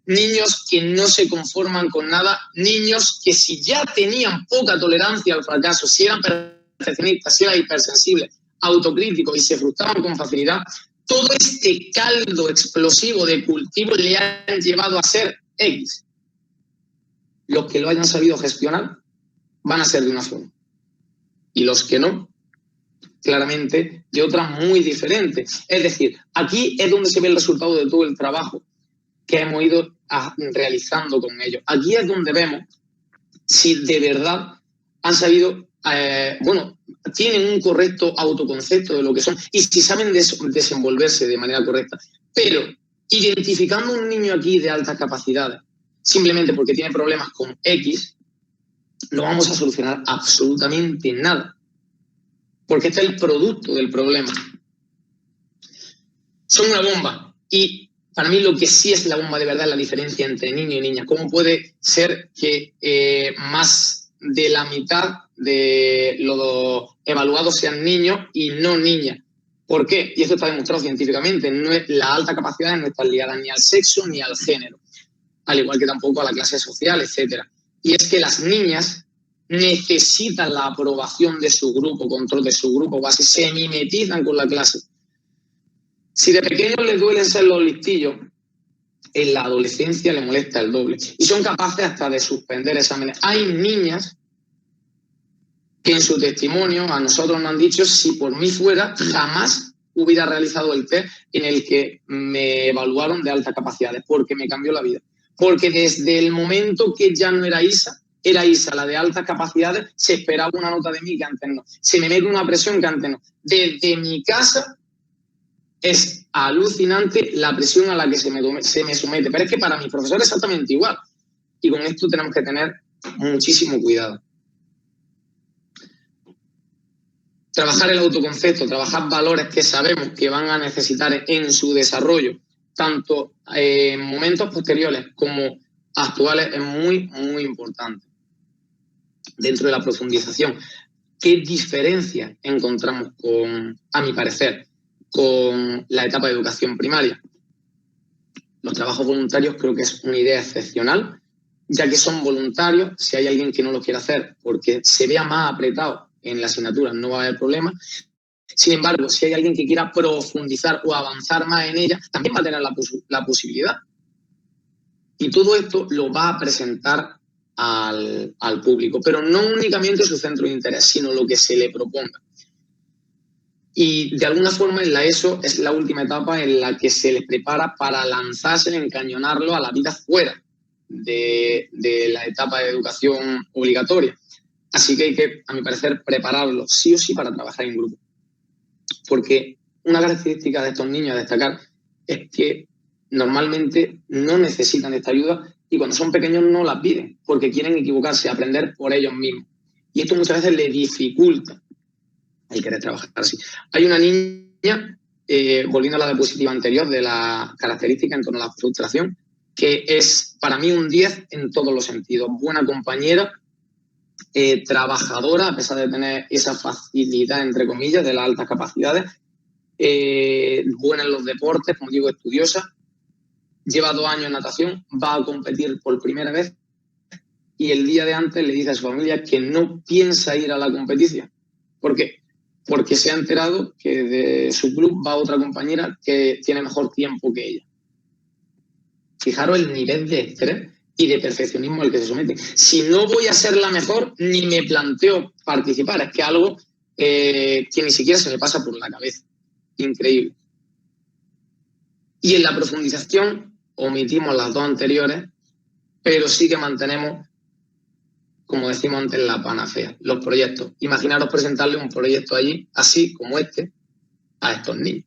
Niños que no se conforman con nada, niños que si ya tenían poca tolerancia al fracaso, si eran perfeccionistas, si eran hipersensibles, autocríticos y se frustraban con facilidad, todo este caldo explosivo de cultivo le han llevado a ser X. Los que lo hayan sabido gestionar van a ser de una forma. Y los que no, claramente, de otra muy diferente. Es decir, aquí es donde se ve el resultado de todo el trabajo que hemos ido realizando con ellos. Aquí es donde vemos si de verdad han sabido, tienen un correcto autoconcepto de lo que son y si saben desenvolverse de manera correcta. Pero identificando un niño aquí de altas capacidades, simplemente porque tiene problemas con X, no vamos a solucionar absolutamente nada. Porque este es el producto del problema. Son una bomba. Y para mí lo que sí es la bomba de verdad es la diferencia entre niño y niña. ¿Cómo puede ser que más de la mitad de los evaluados sean niños y no niñas? ¿Por qué? Y esto está demostrado científicamente. La alta capacidad no está ligada ni al sexo ni al género. Al igual que tampoco a la clase social, etc. Y es que las niñas necesitan la aprobación de su grupo, control de su grupo base, se mimetizan con la clase. Si de pequeños les duelen ser los listillos, en la adolescencia les molesta el doble. Y son capaces hasta de suspender exámenes. Hay niñas que en su testimonio a nosotros nos han dicho, si por mí fuera, jamás hubiera realizado el test en el que me evaluaron de altas capacidades, porque me cambió la vida. Porque desde el momento que ya no era Isa la de altas capacidades, se esperaba una nota de mí que antes no. Se me mete una presión que antes no. Desde mi casa es alucinante la presión a la que se me somete. Pero es que para mis profesores es exactamente igual. Y con esto tenemos que tener muchísimo cuidado. Trabajar el autoconcepto, trabajar valores que sabemos que van a necesitar en su desarrollo, tanto en momentos posteriores como actuales, es muy, muy importante. Dentro de la profundización, ¿qué diferencia encontramos a mi parecer, con la etapa de educación primaria? Los trabajos voluntarios creo que es una idea excepcional, ya que son voluntarios. Si hay alguien que no lo quiere hacer porque se vea más apretado en la asignatura, no va a haber problema. Sin embargo, si hay alguien que quiera profundizar o avanzar más en ella, también va a tener la posibilidad. Y todo esto lo va a presentar al público, pero no únicamente su centro de interés, sino lo que se le proponga. Y de alguna forma en la ESO es la última etapa en la que se les prepara para lanzarse, encañonarlo a la vida fuera de la etapa de educación obligatoria. Así que hay que, a mi parecer, prepararlo sí o sí para trabajar en grupo. Porque una característica de estos niños a destacar es que normalmente no necesitan esta ayuda y cuando son pequeños no la piden porque quieren equivocarse, aprender por ellos mismos. Y esto muchas veces les dificulta el querer trabajar así. Hay una niña, volviendo a la diapositiva anterior de la característica en torno a la frustración, que es para mí un 10 en todos los sentidos. Buena compañera, trabajadora, a pesar de tener esa facilidad, entre comillas, de las altas capacidades, buena en los deportes, como digo, estudiosa, lleva 2 años en natación, va a competir por primera vez y el día de antes le dice a su familia que no piensa ir a la competición. ¿Por qué? Porque se ha enterado que de su club va otra compañera que tiene mejor tiempo que ella. Fijaros el nivel de estrés y de perfeccionismo al que se somete. Si no voy a ser la mejor, ni me planteo participar. Es que algo que ni siquiera se me pasa por la cabeza. Increíble. Y en la profundización omitimos las 2 anteriores, pero sí que mantenemos como decimos antes, la panacea, los proyectos. Imaginaros presentarle un proyecto allí, así como este, a estos niños.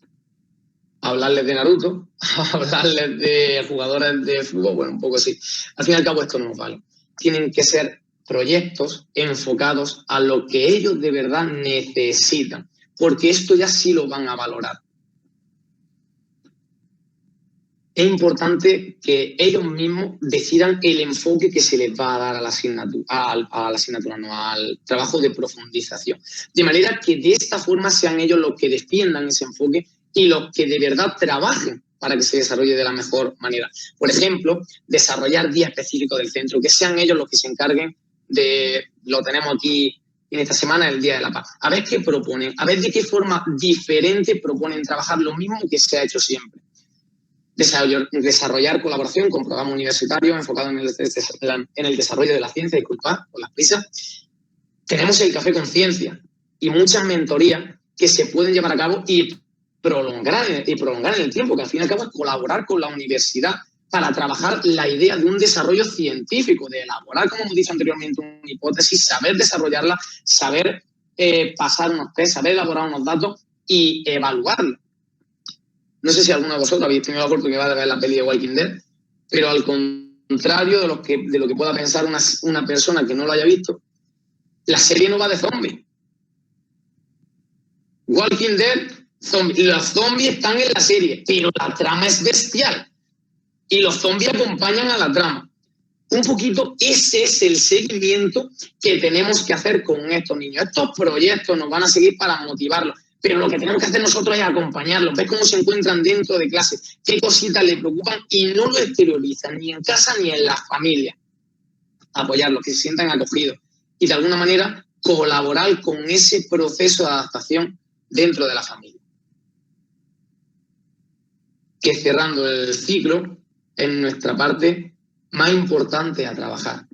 Hablarles de Naruto, hablarles de jugadores de fútbol, bueno, un poco así. Al fin y al cabo esto no nos vale. Tienen que ser proyectos enfocados a lo que ellos de verdad necesitan, porque esto ya sí lo van a valorar. Es importante que ellos mismos decidan el enfoque que se les va a dar a la asignatura, no al trabajo de profundización. De manera que de esta forma sean ellos los que defiendan ese enfoque y los que de verdad trabajen para que se desarrolle de la mejor manera. Por ejemplo, desarrollar días específicos del centro, que sean ellos los que se encarguen de, lo tenemos aquí en esta semana, el Día de la Paz. A ver qué proponen, a ver de qué forma diferente proponen trabajar lo mismo que se ha hecho siempre. Desarrollar colaboración con programas universitarios enfocados en el desarrollo de la ciencia, disculpad por las prisas. Tenemos el Café Conciencia y muchas mentorías que se pueden llevar a cabo y prolongar en el tiempo, que al fin y al cabo es colaborar con la universidad para trabajar la idea de un desarrollo científico, de elaborar, como hemos dicho anteriormente, una hipótesis, saber desarrollarla, saber pasar unos test, saber elaborar unos datos y evaluarla. No sé si alguno de vosotros habéis tenido la oportunidad de ver la peli de Walking Dead, pero al contrario de lo que pueda pensar una persona que no lo haya visto, la serie no va de zombies. Walking Dead, los zombies están en la serie, pero la trama es bestial. Y los zombies acompañan a la trama. Un poquito ese es el seguimiento que tenemos que hacer con estos niños. Estos proyectos nos van a seguir para motivarlos. Pero lo que tenemos que hacer nosotros es acompañarlos, ver cómo se encuentran dentro de clase, qué cositas les preocupan y no lo exteriorizan ni en casa ni en la familia. Apoyarlos, que se sientan acogidos y de alguna manera colaborar con ese proceso de adaptación dentro de la familia. Que cerrando el ciclo es nuestra parte más importante a trabajar.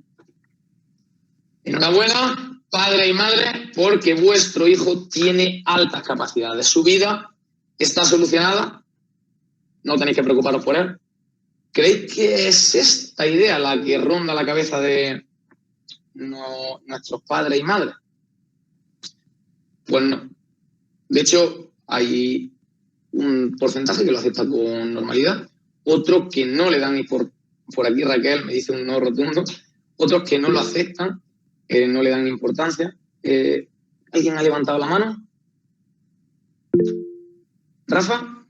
Enhorabuena, padre y madre, porque vuestro hijo tiene altas capacidades. Su vida está solucionada, no tenéis que preocuparos por él. ¿Creéis que es esta idea la que ronda la cabeza de nuestros padres y madres? Pues no. De hecho, hay un porcentaje que lo acepta con normalidad, otros que no le dan, y por aquí Raquel me dice un no rotundo, otros que no lo aceptan, no le dan importancia. ¿Alguien ha levantado la mano? ¿Rafa?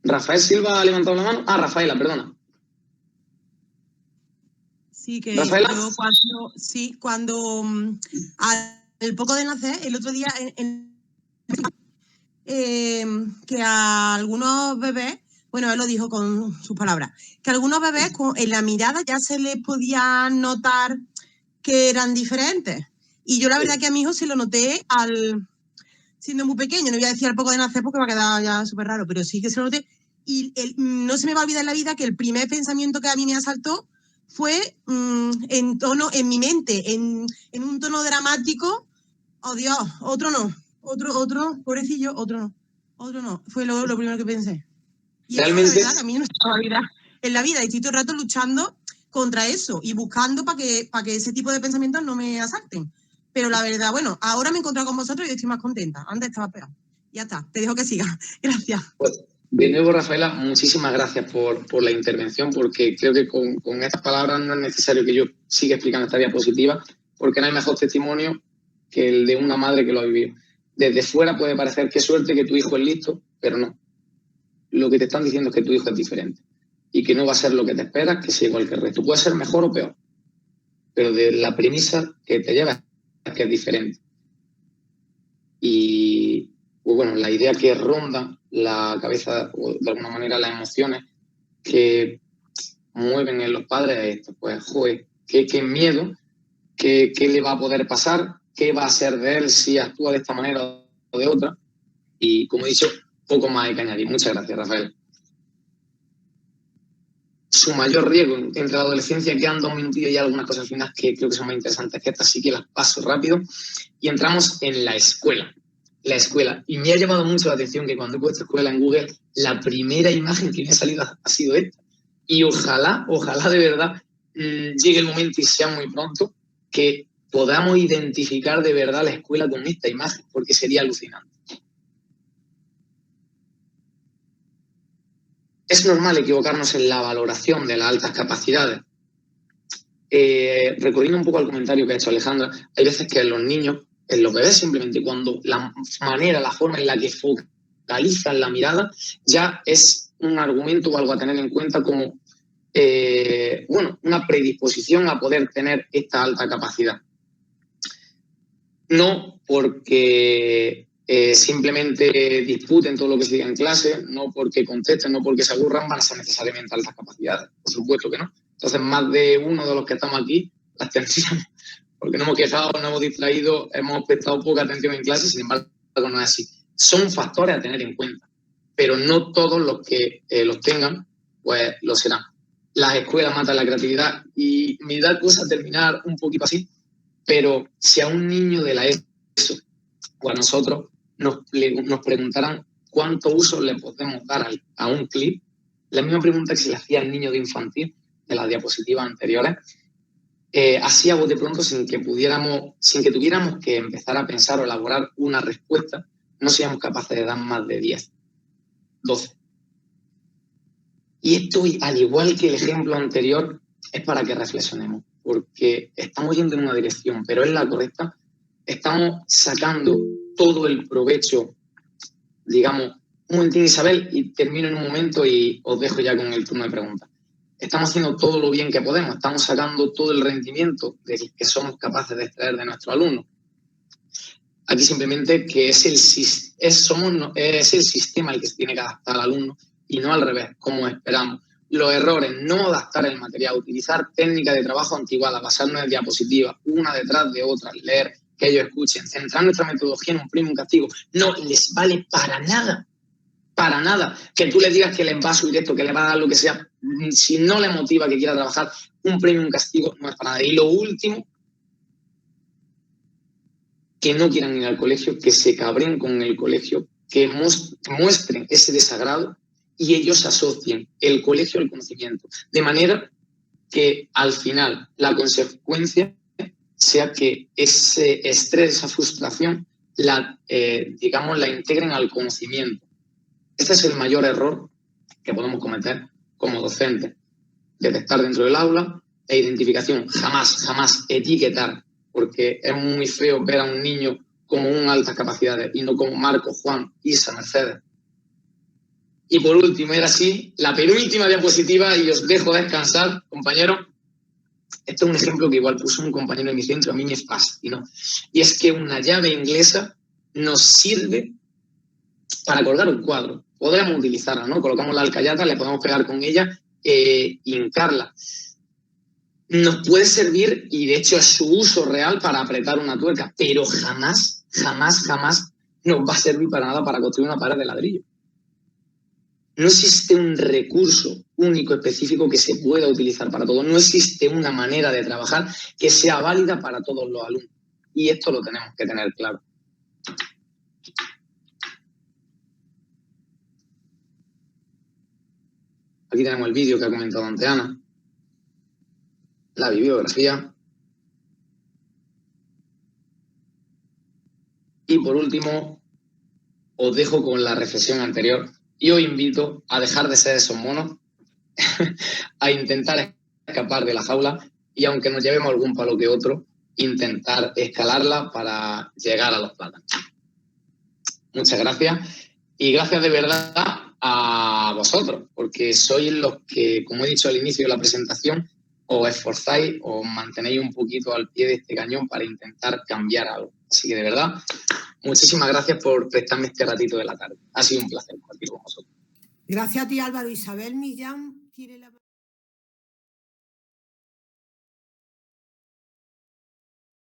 ¿Rafael Silva ha levantado la mano? Ah, Rafaela, perdona. Sí, que ¿Rafaela? yo cuando al poco de nacer, el otro día, que a algunos bebés, bueno, él lo dijo con sus palabras, que a algunos bebés en la mirada ya se les podía notar que eran diferentes. Y yo la verdad que a mi hijo se lo noté siendo muy pequeño, no voy a decir al poco de nacer porque va a quedar ya súper raro, pero sí que se lo noté. Y no se me va a olvidar en la vida que el primer pensamiento que a mí me asaltó fue en mi mente, en un tono dramático. Oh Dios, otro no, otro, pobrecillo, otro no. Fue lo primero que pensé. Y realmente eso, la verdad, que a mí no se me va a olvidar en la vida, y estoy todo el rato luchando contra eso y buscando para que ese tipo de pensamientos no me asalten. Pero la verdad, bueno, ahora me he encontrado con vosotros y estoy más contenta. Antes estaba peor. Ya está, te dejo que siga. Gracias. Pues, de nuevo, Rafaela, muchísimas gracias por la intervención, porque creo que con estas palabras no es necesario que yo siga explicando esta diapositiva, porque no hay mejor testimonio que el de una madre que lo ha vivido. Desde fuera puede parecer qué suerte que tu hijo es listo, pero no. Lo que te están diciendo es que tu hijo es diferente y que no va a ser lo que te esperas, que sea igual que el resto. Puede ser mejor o peor, pero de la premisa que te lleva es que es diferente. Y pues bueno, la idea que ronda la cabeza, o de alguna manera las emociones que mueven en los padres es esto. Pues, joder, qué miedo, qué le va a poder pasar, qué va a ser de él si actúa de esta manera o de otra. Y como he dicho, poco más hay que añadir. Muchas gracias, Rafael. Su mayor riesgo entre la adolescencia, quedan 2 minutillos y algunas cosas finales que creo que son más interesantes que estas, así que las paso rápido. Y entramos en la escuela. La escuela. Y me ha llamado mucho la atención que cuando he puesto escuela en Google, la primera imagen que me ha salido ha sido esta. Y ojalá de verdad llegue el momento y sea muy pronto que podamos identificar de verdad la escuela con esta imagen, porque sería alucinante. Es normal equivocarnos en la valoración de las altas capacidades. Recurriendo un poco al comentario que ha hecho Alejandra, hay veces que en los niños, en los bebés simplemente, cuando la forma en la que focalizan la mirada, ya es un argumento o algo a tener en cuenta como una predisposición a poder tener esta alta capacidad. No porque simplemente disputen todo lo que se diga en clase, no porque contesten, no porque se aburran, van a ser necesariamente altas capacidades. Por supuesto que no. Entonces, más de uno de los que estamos aquí las tendríamos, porque nos hemos quejado, nos hemos distraído, hemos prestado poca atención en clase, sin embargo, no es así. Son factores a tener en cuenta, pero no todos los que los tengan, pues lo serán. Las escuelas matan la creatividad y me da cosa terminar un poquito así, pero si a un niño de la ESO o a nosotros nos preguntaran cuánto uso le podemos dar a un clip, la misma pregunta que se le hacía al niño de infantil de las diapositivas anteriores, así a bote pronto, sin que tuviéramos que empezar a pensar o elaborar una respuesta, no seríamos capaces de dar más de 10, 12. Y esto, al igual que el ejemplo anterior, es para que reflexionemos, porque estamos yendo en una dirección, pero es la correcta. Estamos sacando todo el provecho, digamos, un momentín, Isabel, y termino en un momento y os dejo ya con el turno de preguntas. Estamos haciendo todo lo bien que podemos, estamos sacando todo el rendimiento que somos capaces de extraer de nuestros alumnos. Aquí simplemente que es el sistema el que se tiene que adaptar al alumno y no al revés, como esperamos. Los errores, no adaptar el material, utilizar técnicas de trabajo antiguadas, basarnos en diapositivas, una detrás de otra, leer, que ellos escuchen, centrar nuestra metodología en un premio y un castigo. No les vale para nada. Para nada. Que tú les digas que les va a subir esto, que les va a dar lo que sea. Si no les motiva que quiera trabajar, un premio y un castigo no es para nada. Y lo último, que no quieran ir al colegio, que se cabren con el colegio, que muestren ese desagrado y ellos asocien el colegio al conocimiento. De manera que al final la consecuencia sea que ese estrés, esa frustración, la integren al conocimiento. Este es el mayor error que podemos cometer como docentes. Detectar dentro del aula e identificación. Jamás etiquetar, porque es muy feo ver a un niño como un altas capacidades y no como Marco, Juan, Isa, Mercedes. Y por último, era así, la penúltima diapositiva y os dejo descansar, compañeros. Esto es un ejemplo que igual puso un compañero en mi centro, a mí me fascinó. Y es que una llave inglesa nos sirve para colgar un cuadro. Podríamos utilizarla, ¿no? Colocamos la alcayata, le podemos pegar con ella e hincarla. Nos puede servir, y de hecho es su uso real, para apretar una tuerca, pero jamás nos va a servir para nada para construir una pared de ladrillo. No existe un recurso único, específico, que se pueda utilizar para todo. No existe una manera de trabajar que sea válida para todos los alumnos. Y esto lo tenemos que tener claro. Aquí tenemos el vídeo que ha comentado antes Ana. La bibliografía. Y por último, os dejo con la reflexión anterior. Y os invito a dejar de ser esos monos, a intentar escapar de la jaula y, aunque nos llevemos algún palo que otro, intentar escalarla para llegar a los plátanos. Muchas gracias. Y gracias de verdad a vosotros, porque sois los que, como he dicho al inicio de la presentación, os esforzáis, os mantenéis un poquito al pie de este cañón para intentar cambiar algo. Así que, de verdad, muchísimas gracias por prestarme este ratito de la tarde. Ha sido un placer compartir con vosotros. Gracias a ti, Álvaro. Isabel Millán tiene la...